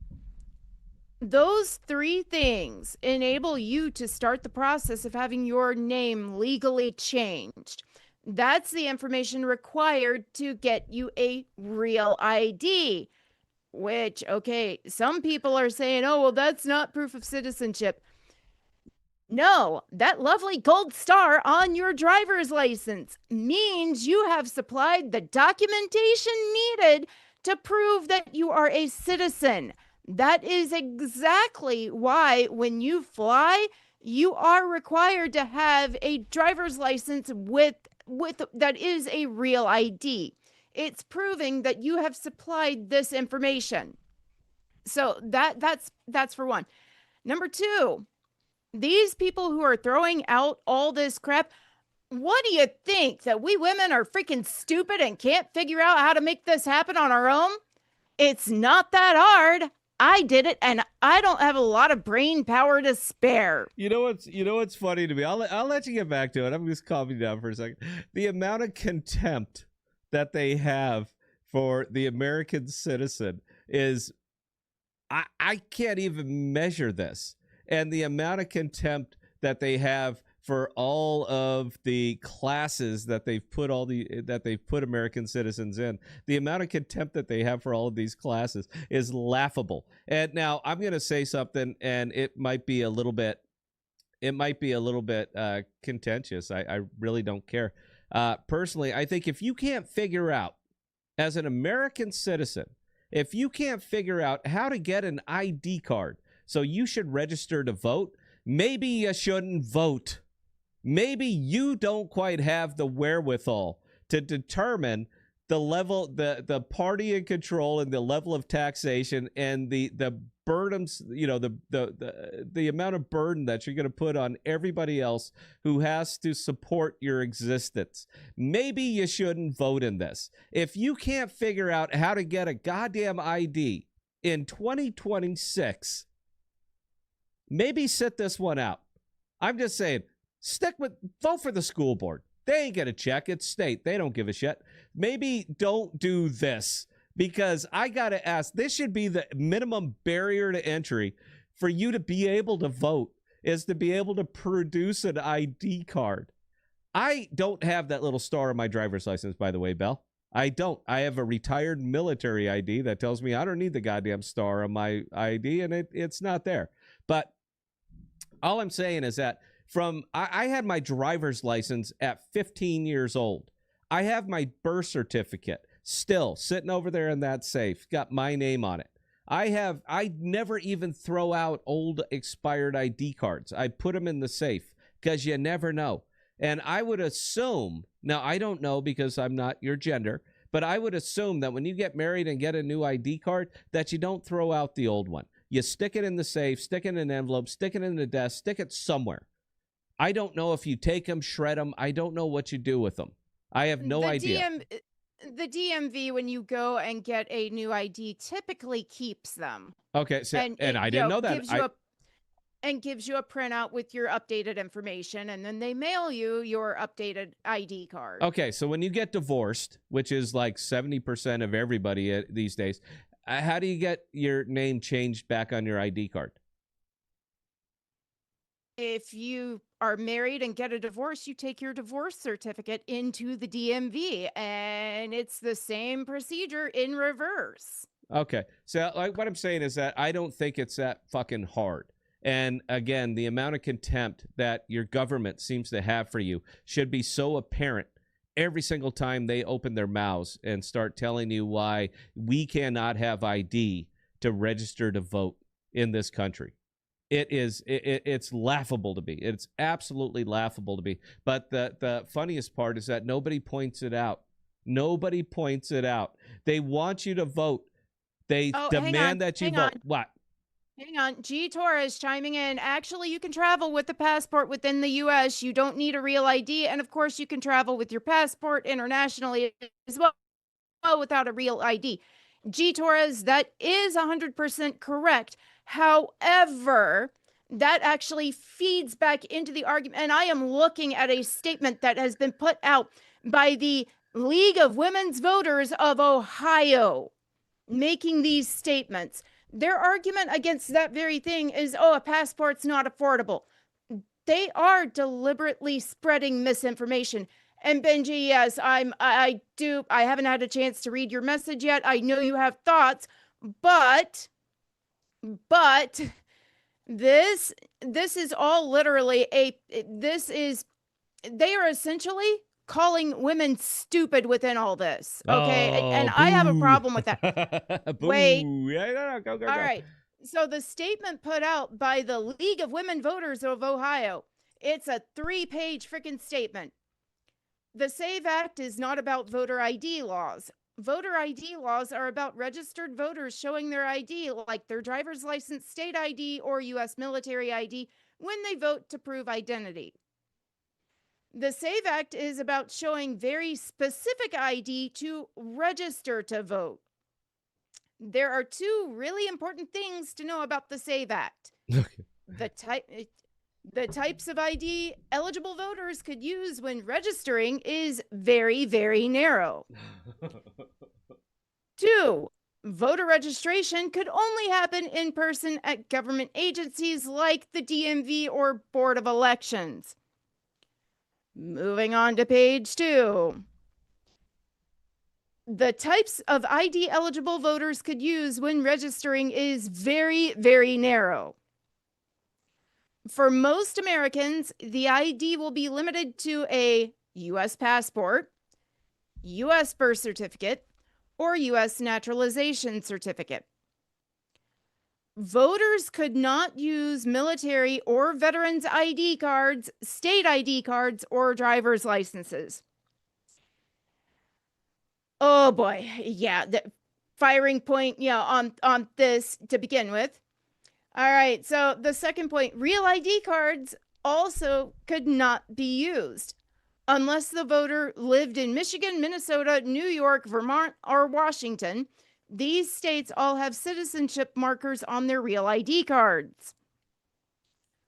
Those three things enable you to start the process of having your name legally changed. That's the information required to get you a real ID, which, okay, some people are saying, oh, well, that's not proof of citizenship. No, that lovely gold star on your driver's license means you have supplied the documentation needed to prove that you are a citizen. That is exactly why when you fly, you are required to have a driver's license with that is a real ID. It's proving that you have supplied this information. So that's for one. Number two, these people who are throwing out all this crap, what do you think? That we women are freaking stupid and can't figure out how to make this happen on our own? It's not that hard. I did it, and I don't have a lot of brain power to spare. You know what's funny to me? I'll let you get back to it. I'm just calming down for a second. The amount of contempt that they have for the American citizen is, I can't even measure this. And the amount of contempt that they have for all of the classes that they've put American citizens in, the amount of contempt that they have for all of these classes is laughable. And now I'm going to say something, and it might be a little bit contentious. I really don't care. Personally, I think if you can't figure out, as an American citizen, if you can't figure out how to get an ID card, so you should register to vote, maybe you shouldn't vote. Maybe you don't quite have the wherewithal to determine the level, the party in control and the level of taxation and the burdens, the amount of burden that you're going to put on everybody else who has to support your existence. Maybe you shouldn't vote in this. If you can't figure out how to get a goddamn ID in 2026, maybe sit this one out. I'm just saying, vote for the school board. They ain't gonna check. It's state. They don't give a shit. Maybe don't do this. because I got to ask, this should be the minimum barrier to entry for you to be able to vote, is to be able to produce an ID card. I don't have that little star on my driver's license, by the way, Bell. I don't. I have a retired military ID that tells me I don't need the goddamn star on my ID, and it's not there. But all I'm saying is that I had my driver's license at 15 years old. I have my birth certificate still sitting over there in that safe, got my name on it. I never even throw out old expired ID cards. I put them in the safe because you never know. And I would assume, now I don't know because I'm not your gender, but I would assume that when you get married and get a new ID card, that you don't throw out the old one. You stick it in the safe, stick it in an envelope, stick it in the desk, stick it somewhere. I don't know if you take them, shred them. I don't know what you do with them. I have no idea. The DMV, when you go and get a new ID, typically keeps them. Okay, so, and I didn't know that. Gives you a printout with your updated information, and then they mail you your updated ID card. Okay, so when you get divorced, which is like 70% of everybody these days, how do you get your name changed back on your ID card? If you are married and get a divorce, you take your divorce certificate into the DMV, and it's the same procedure in reverse. Okay, so like what I'm saying is that I don't think it's that fucking hard. And again, the amount of contempt that your government seems to have for you should be so apparent every single time they open their mouths and start telling you why we cannot have ID to register to vote in this country. It's laughable to me. It's absolutely laughable to me. But the funniest part is that nobody points it out. Nobody points it out. They want you to vote. They demand that you vote. What? Hang on. G. Torres chiming in. Actually, you can travel with a passport within the U.S. You don't need a real ID. And of course, you can travel with your passport internationally as well without a real ID. G. Torres, that is 100% correct. However, that actually feeds back into the argument. And I am looking at a statement that has been put out by the League of Women's Voters of Ohio, making these statements. Their argument against that very thing is, a passport's not affordable. They are deliberately spreading misinformation. And Benji, yes, I haven't had a chance to read your message yet. I know you have thoughts, but this is all literally they are essentially calling women stupid within all this. Okay. And I have a problem with that. Wait. Yeah, go. All right. So the statement put out by the League of Women Voters of Ohio, it's a 3-page freaking statement. The SAVE Act is not about voter ID laws. Voter ID laws are about registered voters showing their ID, like their driver's license, state ID, or U.S. military ID, when they vote to prove identity. The SAVE Act is about showing very specific ID to register to vote. There are 2 really important things to know about the SAVE Act. Okay. The types of ID eligible voters could use when registering is very, very narrow. 2, voter registration could only happen in person at government agencies like the DMV or Board of Elections. Moving on to page 2. The types of ID eligible voters could use when registering is very, very narrow. For most Americans, the ID will be limited to a U.S. passport, U.S. birth certificate, or U.S. naturalization certificate. Voters could not use military or veterans ID cards, state ID cards, or driver's licenses. Oh boy, yeah, the firing point, on this to begin with. All right, so the second point, real ID cards also could not be used unless the voter lived in Michigan, Minnesota, New York, Vermont, or Washington. These states all have citizenship markers on their real ID cards.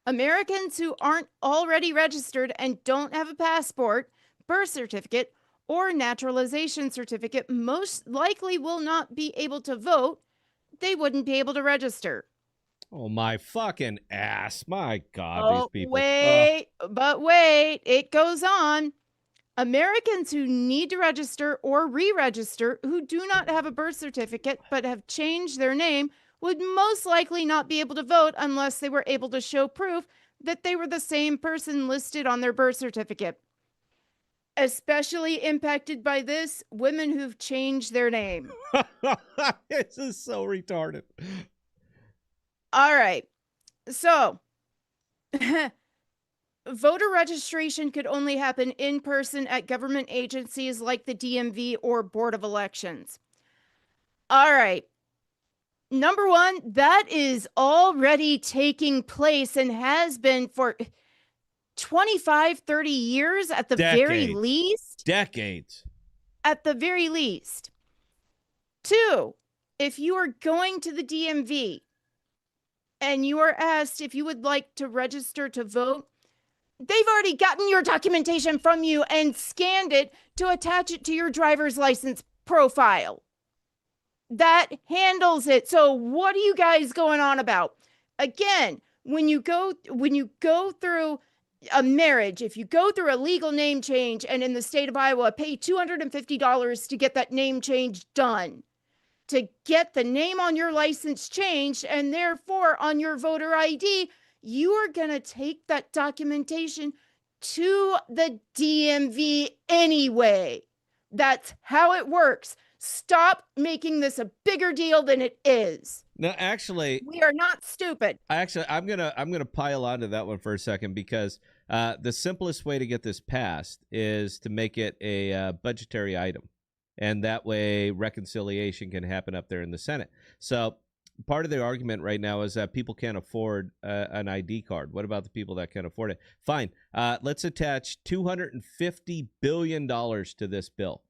Americans who aren't already registered and don't have a passport, birth certificate, or naturalization certificate most likely will not be able to vote, they wouldn't be able to register. Oh, my fucking ass. My God, these Oh, people. wait, but wait, it goes on. Americans who need to register or re-register who do not have a birth certificate but have changed their name would most likely not be able to vote unless they were able to show proof that they were the same person listed on their birth certificate. Especially impacted by this, women who've changed their name. This is so retarded. All right. So, voter registration could only happen in person at government agencies like the DMV or Board of Elections. All right. Number one, that is already taking place and has been for 25, 30 years at the very Decades. least. Decades. At the very least. Two, if you are going to the DMV and you are asked if you would like to register to vote, they've already gotten your documentation from you and scanned it to attach it to your driver's license profile. That handles it. So what are you guys going on about? Again, when you go through a marriage, if you go through a legal name change and in the state of Iowa, pay $250 to get that name change done, to get the name on your license changed, and therefore on your voter ID, you are going to take that documentation to the DMV anyway. That's how it works. Stop making this a bigger deal than it is. No, actually, we are not stupid. I'm gonna pile onto that one for a second, because the simplest way to get this passed is to make it a budgetary item, and that way reconciliation can happen up there in the Senate. So part of the argument right now is that people can't afford an ID card. What about the people that can afford it? Fine, let's attach $250 billion to this bill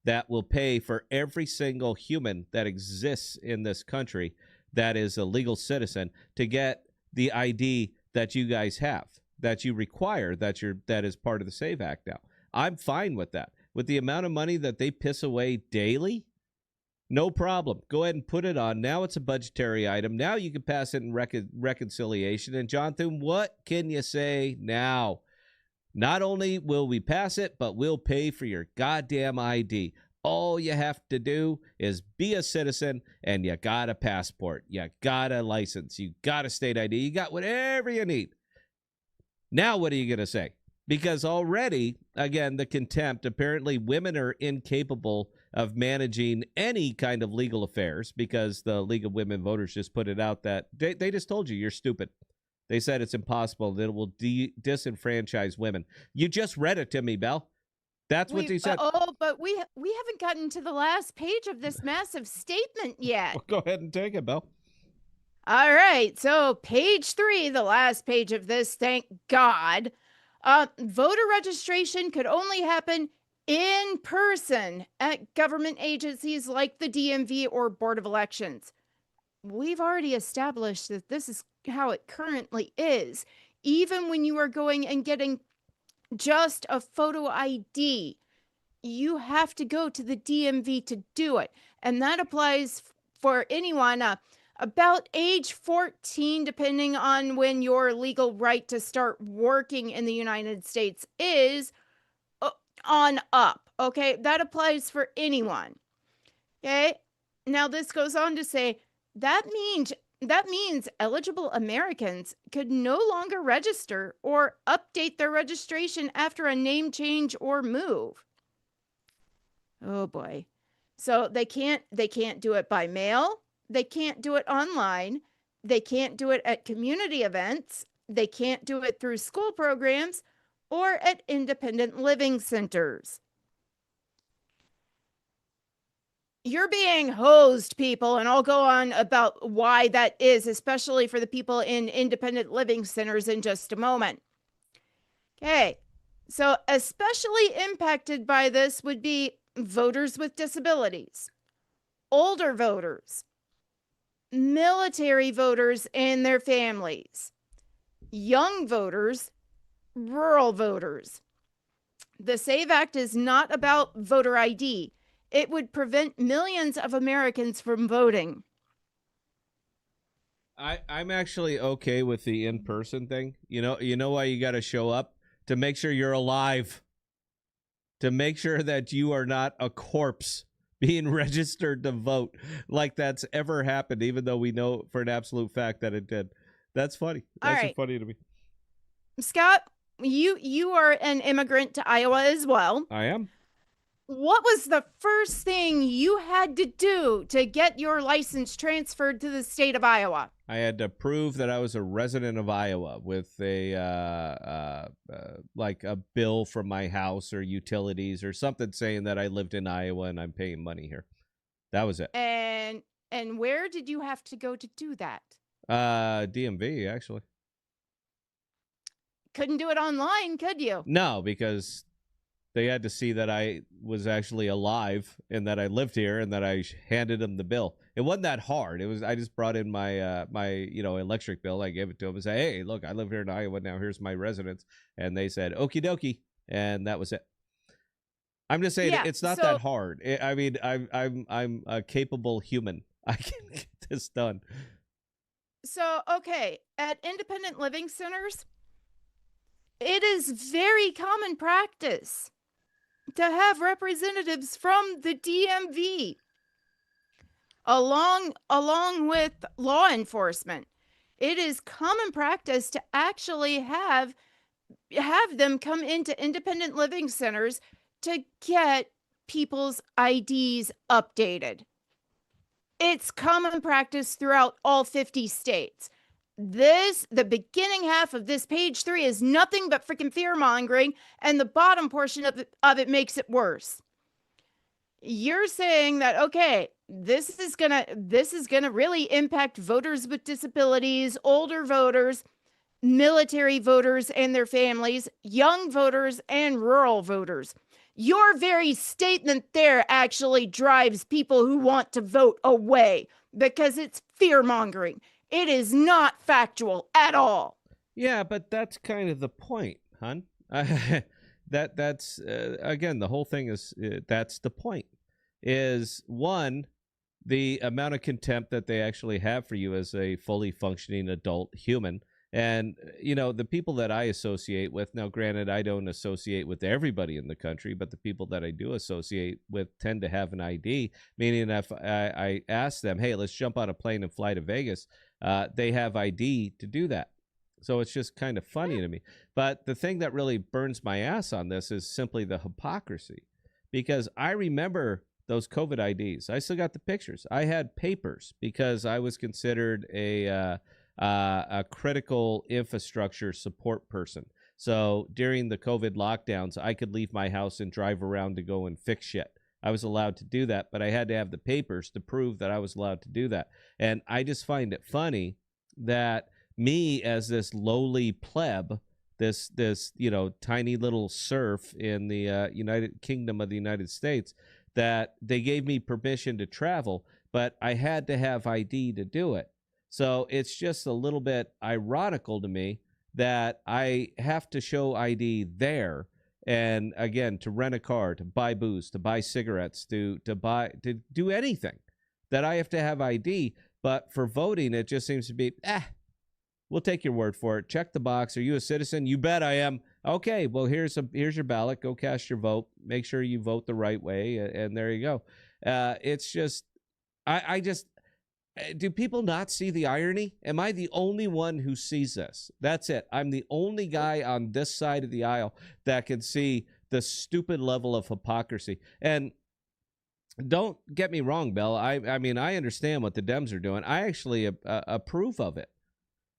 that will pay for every single human that exists in this country that is a legal citizen to get the ID that you guys have, that you require, that is part of the SAVE Act now. I'm fine with that. With the amount of money that they piss away daily, no problem. Go ahead and put it on. Now it's a budgetary item. Now you can pass it in reconciliation. And Jonathan, what can you say now? Not only will we pass it, but we'll pay for your goddamn ID. All you have to do is be a citizen, and you got a passport. You got a license. You got a state ID. You got whatever you need. Now what are you going to say? Because already, again, the contempt, apparently women are incapable of managing any kind of legal affairs, because the League of Women Voters just put it out that they just told you you're stupid. They said it's impossible, that it will disenfranchise women. You just read it to me, Belle. That's what they said. Oh, but we haven't gotten to the last page of this massive statement yet. Well, go ahead and take it, Belle. All right. So page 3, the last page of this, thank God. Voter registration could only happen in person at government agencies like the DMV or Board of Elections. We've already established that this is how it currently is. Even when you are going and getting just a photo ID, you have to go to the DMV to do it. And that applies for anyone about age 14, depending on when your legal right to start working in the United States is, on up. Okay, that applies for anyone. Okay, now this goes on to say that means eligible Americans could no longer register or update their registration after a name change or move. Oh boy. So they can't do it by mail, they can't do it online, they can't do it at community events, they can't do it through school programs or at independent living centers. You're being hosed, people, and I'll go on about why that is, especially for the people in independent living centers in just a moment. Okay, so especially impacted by this would be voters with disabilities, older voters, military voters and their families, young voters, rural voters. The SAVE Act is not about voter ID. It would prevent millions of Americans from voting. I'm actually okay with the in-person thing. You know why you got to show up? To make sure you're alive. To make sure that you are not a corpse being registered to vote, like that's ever happened, even though we know for an absolute fact that it did. That's funny. That's right. funny to me. Scott, you are an immigrant to Iowa as well. I am. What was the first thing you had to do to get your license transferred to the state of Iowa? I had to prove that I was a resident of Iowa with a like a bill from my house or utilities or something saying that I lived in Iowa and I'm paying money here. That was it. And where did you have to go to do that? DMV, actually. Couldn't do it online, could you? No, because they had to see that I was actually alive and that I lived here and that I handed them the bill. It wasn't that hard. I just brought in my my electric bill. I gave it to them and said, "Hey, look, I live here in Iowa now. Here's my residence." And they said, "Okie dokie," and that was it. I'm just saying it's not that hard. I'm a capable human. I can get this done. So, okay, at independent living centers, it is very common practice to have representatives from the DMV along with law enforcement. It is common practice to actually have them come into independent living centers to get people's IDs updated. It's common practice throughout all 50 states. The beginning half of this page 3 is nothing but freaking fear mongering, and the bottom portion of it makes it worse. You're saying that, okay, this is gonna really impact voters with disabilities, older voters, military voters and their families, young voters and rural voters. Your very statement there actually drives people who want to vote away because it's fear mongering. It is not factual at all. Yeah, but that's kind of the point, hon. That's again, the whole thing is that's the point. Is one, the amount of contempt that they actually have for you as a fully functioning adult human. And, the people that I associate with, now granted, I don't associate with everybody in the country, but the people that I do associate with tend to have an ID, meaning if I ask them, hey, let's jump on a plane and fly to Vegas, they have ID to do that. So it's just kind of funny to me. But the thing that really burns my ass on this is simply the hypocrisy, because I remember those COVID IDs. I still got the pictures. I had papers because I was considered a critical infrastructure support person. So during the COVID lockdowns, I could leave my house and drive around to go and fix shit. I was allowed to do that, but I had to have the papers to prove that I was allowed to do that. And I just find it funny that me, as this lowly pleb, this tiny little serf in the United Kingdom of the United States, that they gave me permission to travel, but I had to have ID to do it. So it's just a little bit ironical to me that I have to show ID there. And again, to rent a car, to buy booze, to buy cigarettes, to do anything, that I have to have ID. But for voting, it just seems to be, we'll take your word for it. Check the box. Are you a citizen? You bet I am. Okay, well, here's your ballot. Go cast your vote. Make sure you vote the right way, and there you go. It's just, do people not see the irony? Am I the only one who sees this? That's it. I'm the only guy on this side of the aisle that can see the stupid level of hypocrisy. And don't get me wrong, Bill. I mean, I understand what the Dems are doing. I actually approve of it.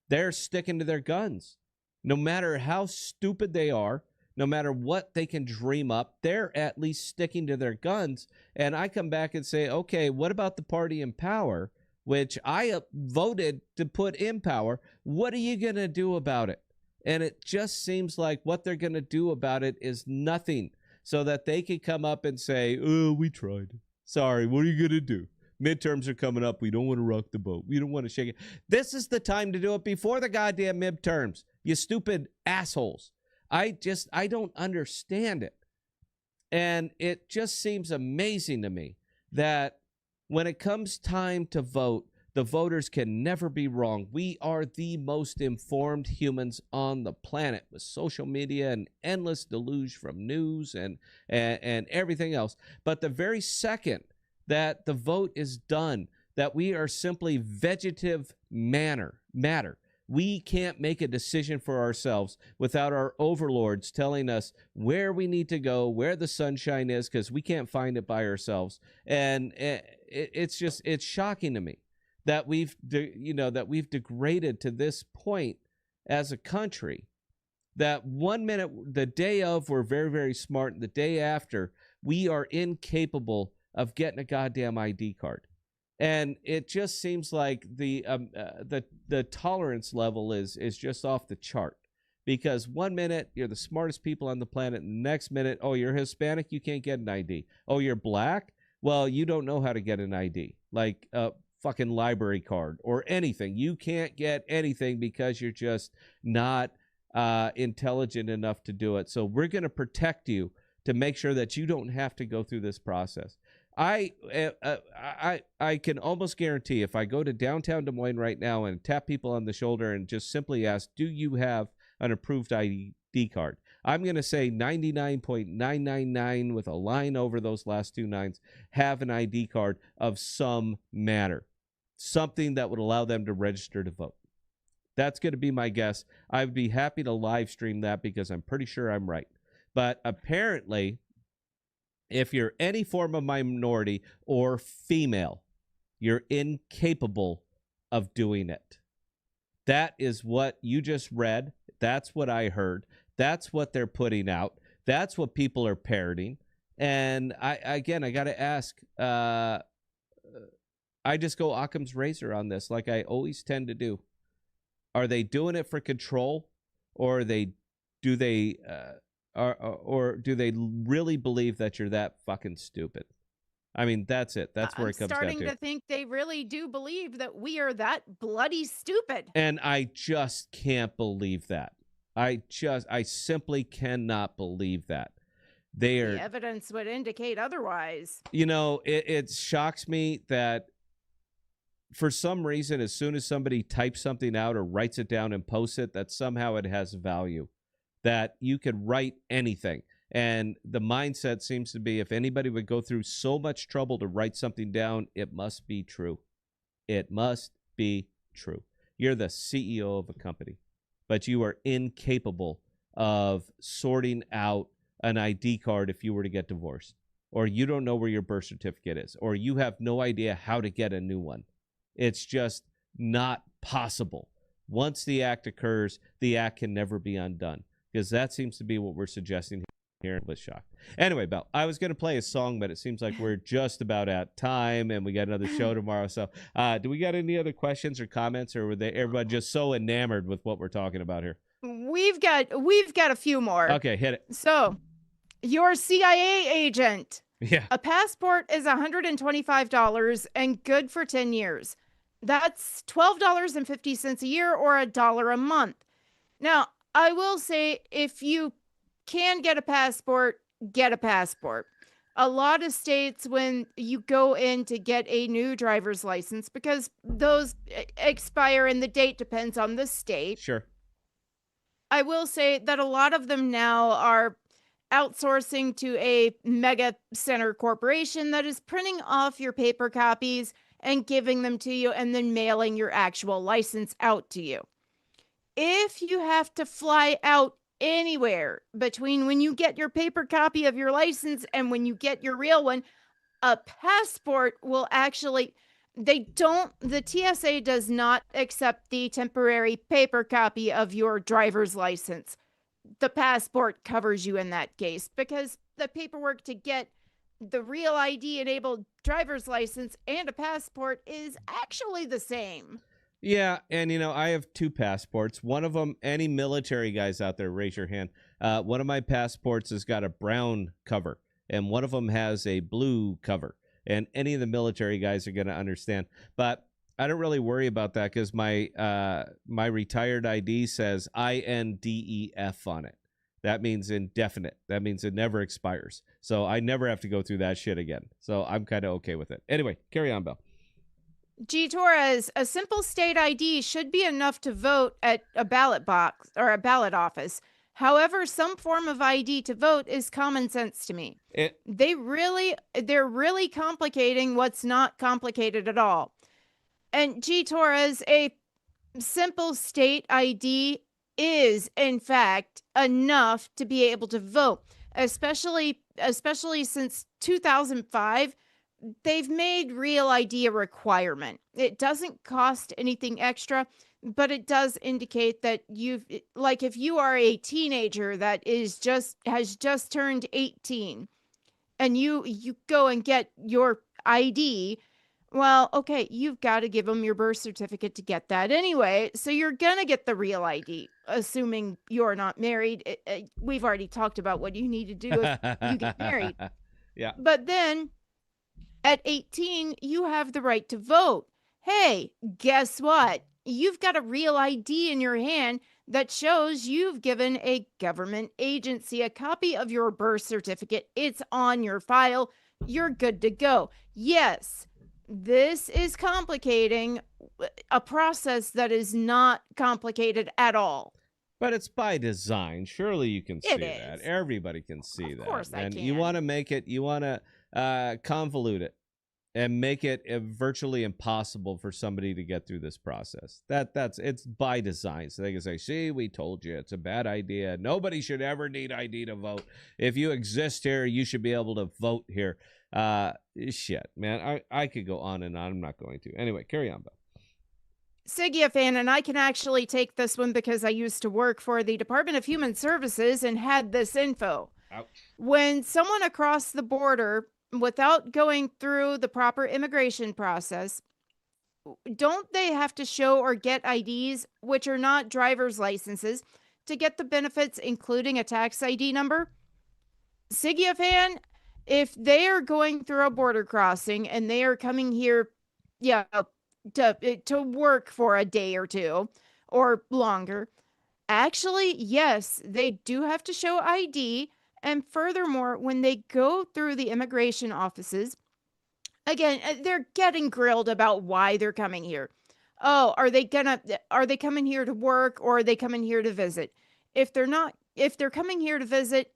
They're sticking to their guns. No matter how stupid they are, no matter what they can dream up, they're at least sticking to their guns. And I come back and say, okay, what about the party in power, which I voted to put in power? What are you going to do about it? And it just seems like what they're going to do about it is nothing, so that they can come up and say, oh, we tried. Sorry, what are you going to do? Midterms are coming up. We don't want to rock the boat. We don't want to shake it. This is the time to do it before the goddamn midterms, you stupid assholes. I don't understand it. And it just seems amazing to me that when it comes time to vote, the voters can never be wrong. We are the most informed humans on the planet with social media and endless deluge from news and everything else. But the very second that the vote is done, that we are simply vegetative matter. We can't make a decision for ourselves without our overlords telling us where we need to go, where the sunshine is, because we can't find it by ourselves. And it's shocking to me that we've degraded to this point as a country, that 1 minute, the day of, we're very, very smart, and the day after, we are incapable of getting a goddamn ID card. And it just seems like the tolerance level is just off the chart, because 1 minute you're the smartest people on the planet, and the next minute, oh, you're Hispanic, you can't get an ID. Oh, you're black, well, you don't know how to get an ID, like a fucking library card or anything. You can't get anything because you're just not intelligent enough to do it. So we're going to protect you to make sure that you don't have to go through this process. I can almost guarantee, if I go to downtown Des Moines right now and tap people on the shoulder and just simply ask, do you have an approved ID card? I'm going to say 99.999 with a line over those last two nines have an ID card of some matter, something that would allow them to register to vote. That's going to be my guess. I would be happy to live stream that because I'm pretty sure I'm right. But apparently, if you're any form of minority or female, you're incapable of doing it. That is what you just read. That's what I heard. That's what they're putting out. That's what people are parroting. And I got to ask, I just go Occam's razor on this, like I always tend to do. Are they doing it for control, or do they really believe that you're that fucking stupid? I mean, that's it. That's where it comes down to. I'm starting to think they really do believe that we are that bloody stupid. And I just can't believe that. I simply cannot believe that. The evidence would indicate otherwise. You know, it shocks me that for some reason, as soon as somebody types something out or writes it down and posts it, that somehow it has value, that you could write anything. And the mindset seems to be, if anybody would go through so much trouble to write something down, it must be true. It must be true. You're the CEO of a company, but you are incapable of sorting out an ID card if you were to get divorced, or you don't know where your birth certificate is, or you have no idea how to get a new one. It's just not possible. Once the act occurs, the act can never be undone, because that seems to be what we're suggesting here with Shock. Anyway, Belle, I was going to play a song, but it seems like we're just about at time, and we got another show tomorrow. So do we got any other questions or comments, or were everybody just so enamored with what we're talking about here? We've got a few more. Okay, hit it. So, your CIA agent. Yeah. A passport is $125 and good for 10 years. That's $12.50 a year, or $1 a month. Now, I will say, if you can get a passport, get a passport. A lot of states, when you go in to get a new driver's license, because those expire and the date depends on the state. Sure. I will say that a lot of them now are outsourcing to a mega center corporation that is printing off your paper copies and giving them to you, and then mailing your actual license out to you. If you have to fly out anywhere between when you get your paper copy of your license and when you get your real one, a passport will actually, the TSA does not accept the temporary paper copy of your driver's license. The passport covers you in that case, because the paperwork to get the real ID enabled driver's license and a passport is actually the same. Yeah, and I have two passports. One of them, any military guys out there, raise your hand. One of my passports has got a brown cover, and one of them has a blue cover. And any of the military guys are going to understand. But I don't really worry about that, because my retired ID says INDEF on it. that means indefinite. That means it never expires. So I never have to go through that shit again. So I'm kind of okay with it. Anyway, carry on, Bill. G. Torres, a simple state ID should be enough to vote at a ballot box or a ballot office. However, some form of ID to vote is common sense to me. They're really complicating what's not complicated at all. And G. Torres, a simple state ID is, in fact, enough to be able to vote, especially since 2005. They've made real ID a requirement. It doesn't cost anything extra, but it does indicate that if you are a teenager that has just turned 18 and you go and get your ID, well, okay, you've got to give them your birth certificate to get that anyway. So you're going to get the real ID, assuming you're not married. We've already talked about what you need to do if you get married. Yeah. But then at 18, you have the right to vote. Hey, guess what? You've got a real ID in your hand that shows you've given a government agency a copy of your birth certificate. It's on your file. You're good to go. Yes, this is complicating a process that is not complicated at all. But it's by design. Surely you can see It that. is. Everybody can see that. Of course I and can. You want to make it, you want to convolute it and make it virtually impossible for somebody to get through this process. It's by design. So they can say, see, we told you it's a bad idea. Nobody should ever need ID to vote. If you exist here, you should be able to vote here. Shit, man. I could go on and on. I'm not going to. Anyway, carry on, Bill. Siggy fan, and I can actually take this one because I used to work for the Department of Human Services and had this info. Ouch. When someone across the border without going through the proper immigration process, don't they have to show or get IDs, which are not driver's licenses, to get the benefits, including a tax ID number? Siggy fan, if they are going through a border crossing and they are coming here, to work for a day or two or longer, actually, yes, they do have to show ID. And furthermore, when they go through the immigration offices, again, they're getting grilled about why they're coming here. Oh, are they coming here to work, or are they coming here to visit? If they're coming here to visit,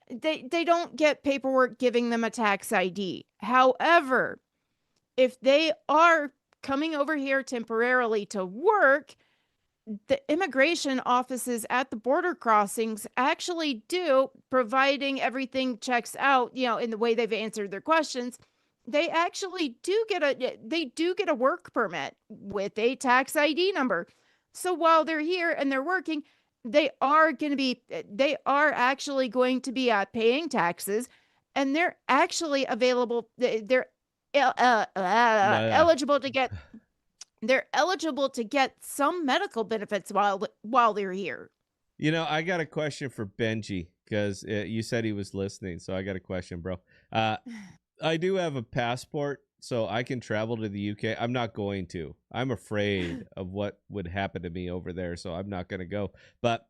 they don't get paperwork giving them a tax ID. However, if they are coming over here temporarily to work, the immigration offices at the border crossings actually do, providing everything checks out, in the way they've answered their questions, they actually do get a work permit with a tax ID number. So while they're here and they're working, they are actually going to be paying taxes, and they're actually eligible to get they're eligible to get some medical benefits while they're here. I got a question for Benji, because you said he was listening. So I got a question, bro. I do have a passport, so I can travel to the UK. I'm not going to. I'm afraid of what would happen to me over there, so I'm not going to go. But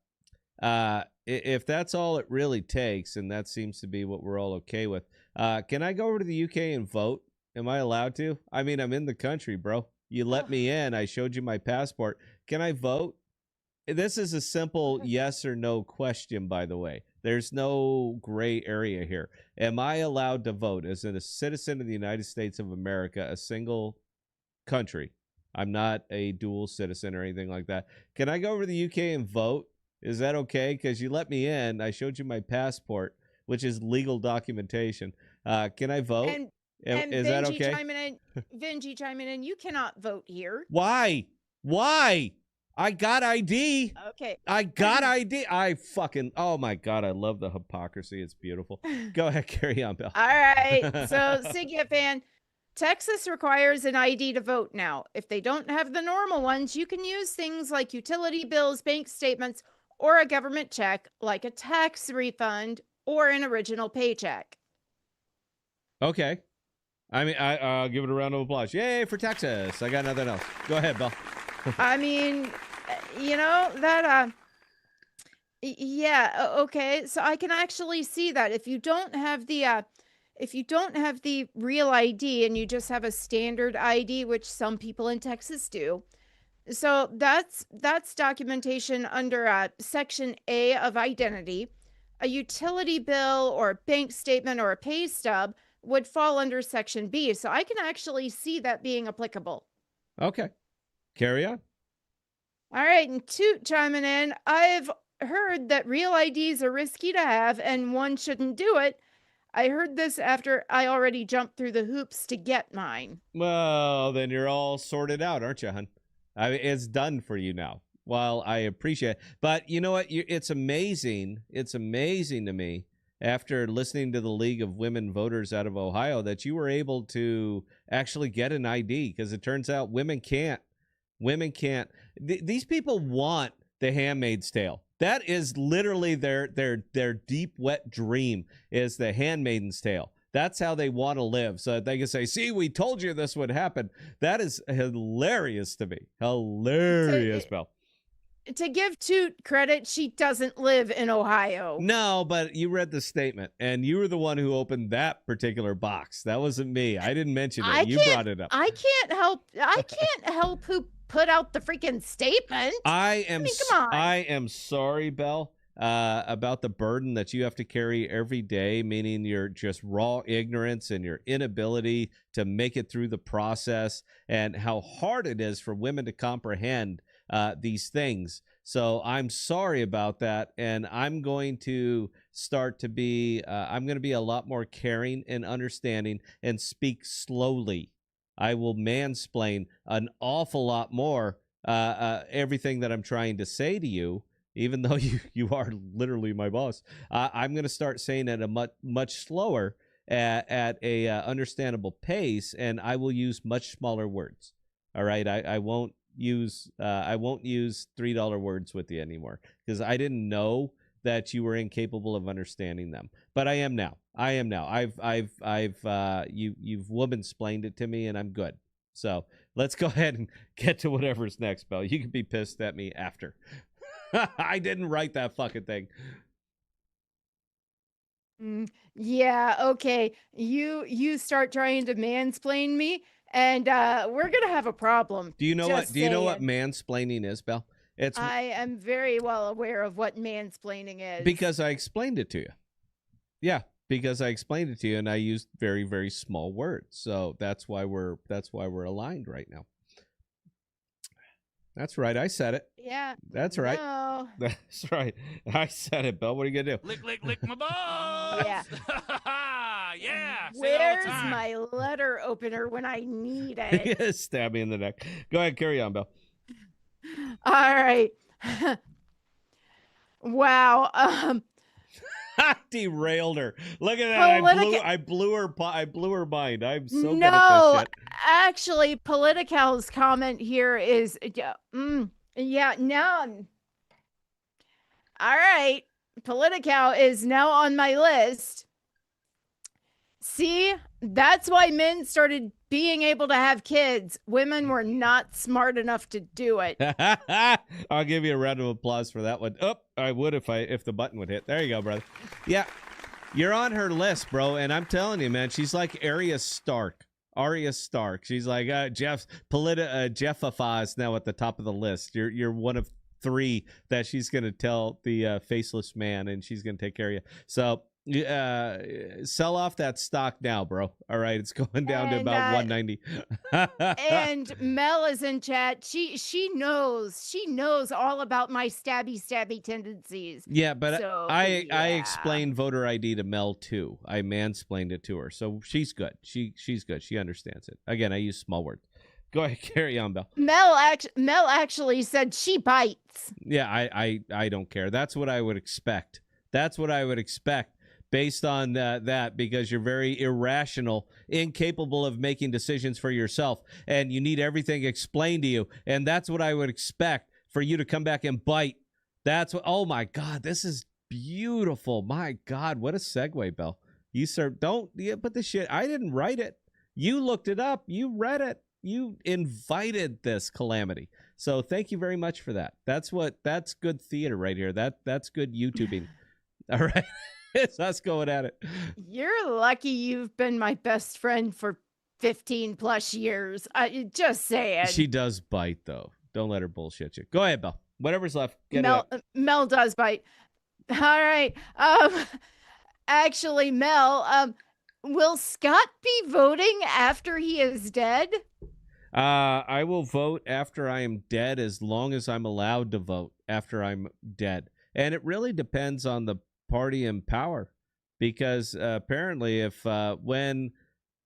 if that's all it really takes, and that seems to be what we're all okay with, can I go over to the UK and vote? Am I allowed to? I mean, I'm in the country, bro. You let me in. I showed you my passport. Can I vote? This is a simple yes or no question, by the way. There's no gray area here. Am I allowed to vote as a citizen of the United States of America, a single country? I'm not a dual citizen or anything like that. Can I go over to the UK and vote? Is that okay? Because you let me in. I showed you my passport, which is legal documentation. Can I vote? And is Benji that okay? Benji chiming in, you cannot vote here. Why? I got ID. Okay. I got ID. Oh my God, I love the hypocrisy. It's beautiful. Go ahead, carry on, Bill. All right. So, Siggy fan, Texas requires an ID to vote now. If they don't have the normal ones, you can use things like utility bills, bank statements, or a government check like a tax refund or an original paycheck. Okay. I mean, I'll give it a round of applause. Yay for Texas. I got nothing else. Go ahead, Bill. I mean, that Yeah, okay. So I can actually see that if you don't have the real ID and you just have a standard ID, which some people in Texas do. So that's documentation under section A of identity. A utility bill or a bank statement or a pay stub would fall under section B. So I can actually see that being applicable. Okay, carry on. All right, and Toot chiming in. I've heard that real IDs are risky to have and one shouldn't do it. I heard this after I already jumped through the hoops to get mine. Well, then you're all sorted out, aren't you, hun? I mean, it's done for you now. Well, I appreciate it. But you know what? It's amazing. It's amazing to me after listening to the League of Women Voters out of Ohio that you were able to actually get an ID, because it turns out women can't. Women can't. These people want the Handmaid's Tale. That is literally their deep, wet dream, is the Handmaid's Tale. That's how they want to live, so that they can say, see, we told you this would happen. That is hilarious to me. Hilarious, Belle. To give Toot credit, she doesn't live in Ohio. No, but you read the statement, and you were the one who opened that particular box. That wasn't me. I didn't mention it. You brought it up. I can't help who put out the freaking statement. I mean, come on. I am sorry, Belle, about the burden that you have to carry every day, meaning your just raw ignorance and your inability to make it through the process, and how hard it is for women to comprehend these things. So I'm sorry about that, and I'm going to start to be I'm going to be a lot more caring and understanding and speak slowly. I will mansplain an awful lot more everything that I'm trying to say to you, even though you are literally my boss. I'm going to start saying it a much slower at a understandable pace, and I will use much smaller words. All right, I won't use $3 words with you anymore, because I didn't know that you were incapable of understanding them, but I am now. You've woman-splained it to me, and I'm good. So let's go ahead and get to whatever's next, Belle. You can be pissed at me after. I didn't write that fucking thing. Yeah, okay. You start trying to mansplain me, and we're gonna have a problem. Do you know Just what? Do you know what saying. mansplaining is, Belle? It's I am very well aware of what mansplaining is. because I explained it to you. Yeah, because I explained it to you, and I used very, very small words. So that's why we're aligned right now. That's right. I said it. Yeah. That's right. No. That's right. I said it, Belle. What are you gonna do? Lick my balls. Yeah. Yeah. Where's my letter opener when I need it? Stab me in the neck. Go ahead, carry on, Belle. All right. Wow. I derailed her. Look at that. I blew her mind. I'm so good at No, this shit. actually, Political's comment here is, yeah, no. All right. Political is now on my list. See, that's why men started being able to have kids. Women were not smart enough to do it. I'll give you a round of applause for that one. Oh, I would if the button would hit. There you go, brother. Yeah, you're on her list, bro. And I'm telling you, man, she's like Arya Stark. She's like Jeff is now at the top of the list. You're one of 3 that she's gonna tell the faceless man, and she's gonna take care of you. So sell off that stock now, bro. All right, it's going down to about 190. And Mel is in chat. She knows all about my stabby tendencies. Yeah, but So, I yeah. explained voter ID to Mel too. I mansplained it to her, so she's good. She's good. She understands it. Again, I use small words. Go ahead, carry on, Belle. Mel actually said she bites. Yeah, I don't care. That's what I would expect. Based on that, because you're very irrational, incapable of making decisions for yourself, and you need everything explained to you. And that's what I would expect for you to come back and bite. That's what. Oh my God, this is beautiful. My God, what a segue, Belle. Don't put the shit. I didn't write it. You looked it up. You read it. You invited this calamity. So thank you very much for that. That's good theater right here. That's good YouTubing. All right. It's us going at it. You're lucky you've been my best friend for 15 plus years. Just saying. She does bite, though. Don't let her bullshit you. Go ahead, Belle. Whatever's left. Get Mel, it out. Mel does bite. All right. Actually, Mel, will Scott be voting after he is dead? I will vote after I am dead as long as I'm allowed to vote after I'm dead. And it really depends on the party in power, because apparently if when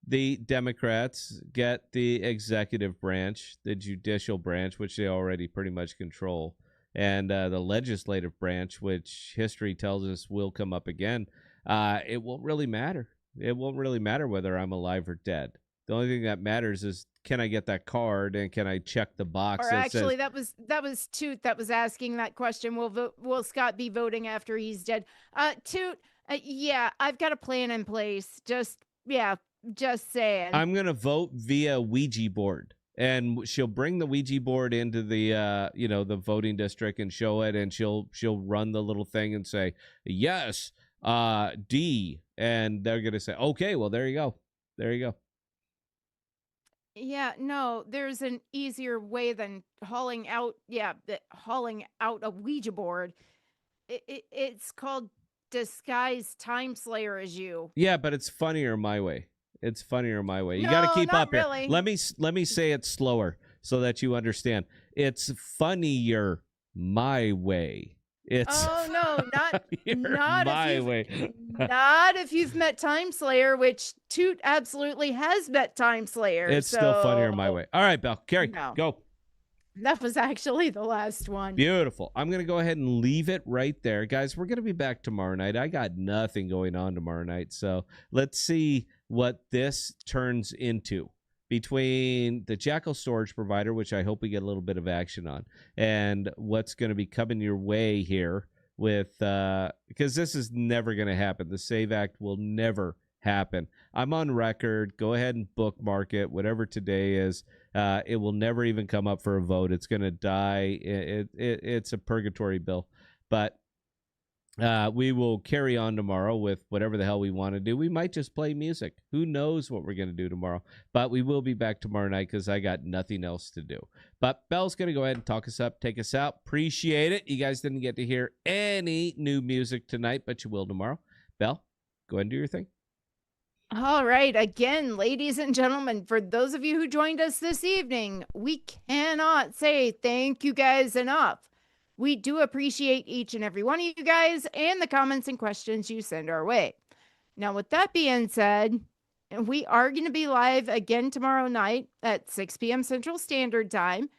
the Democrats get the executive branch, the judicial branch, which they already pretty much control, and the legislative branch, which history tells us will come up again, it won't really matter. It won't really matter whether I'm alive or dead. The only thing that matters is, can I get that card and can I check the box? Or that actually, says, that was Toot that was asking that question. Will Scott be voting after he's dead? Toot, yeah, I've got a plan in place. Just saying. I'm gonna vote via Ouija board, and she'll bring the Ouija board into the the voting district and show it, and she'll run the little thing and say yes, D, and they're gonna say okay. Well, there you go. Yeah, no, there's an easier way than hauling out a Ouija board. It's called disguise time slayer as you. Yeah, but it's funnier my way. You No, got to keep not up here. really. Let me say it slower so that you understand. It's funnier my way. It's Oh no, not my way. not if you've met Time Slayer, which Toot absolutely has met Time Slayer. It's still funnier my so way. All right, Belle, Carrie, No. go. That was actually the last one. Beautiful. I'm going to go ahead and leave it right there. Guys, we're going to be back tomorrow night. I got nothing going on tomorrow night. So let's see what this turns into between the Jackal storage provider, which I hope we get a little bit of action on, and what's going to be coming your way here with, because this is never going to happen. The SAVE Act will never happen. I'm on record. Go ahead and bookmark it, whatever today is. It will never even come up for a vote. It's going to die. It's a purgatory bill. But we will carry on tomorrow with whatever the hell we want to do. We might just play music. Who knows what we're going to do tomorrow. But we will be back tomorrow night because I got nothing else to do. But Belle's going to go ahead and talk us up, take us out. Appreciate it. You guys didn't get to hear any new music tonight, but you will tomorrow. Belle, go ahead and do your thing. All right. Again, ladies and gentlemen, for those of you who joined us this evening, we cannot say thank you guys enough. We do appreciate each and every one of you guys and the comments and questions you send our way. Now, with that being said, we are going to be live again tomorrow night at 6 p.m. Central Standard Time.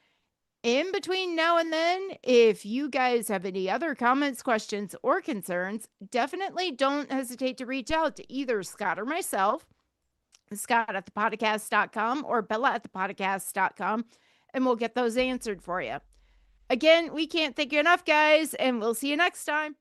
In between now and then, if you guys have any other comments, questions, or concerns, definitely don't hesitate to reach out to either Scott or myself, Scott@thepodcast.com or Bella@thepodcast.com, and we'll get those answered for you. Again, we can't thank you enough, guys, and we'll see you next time.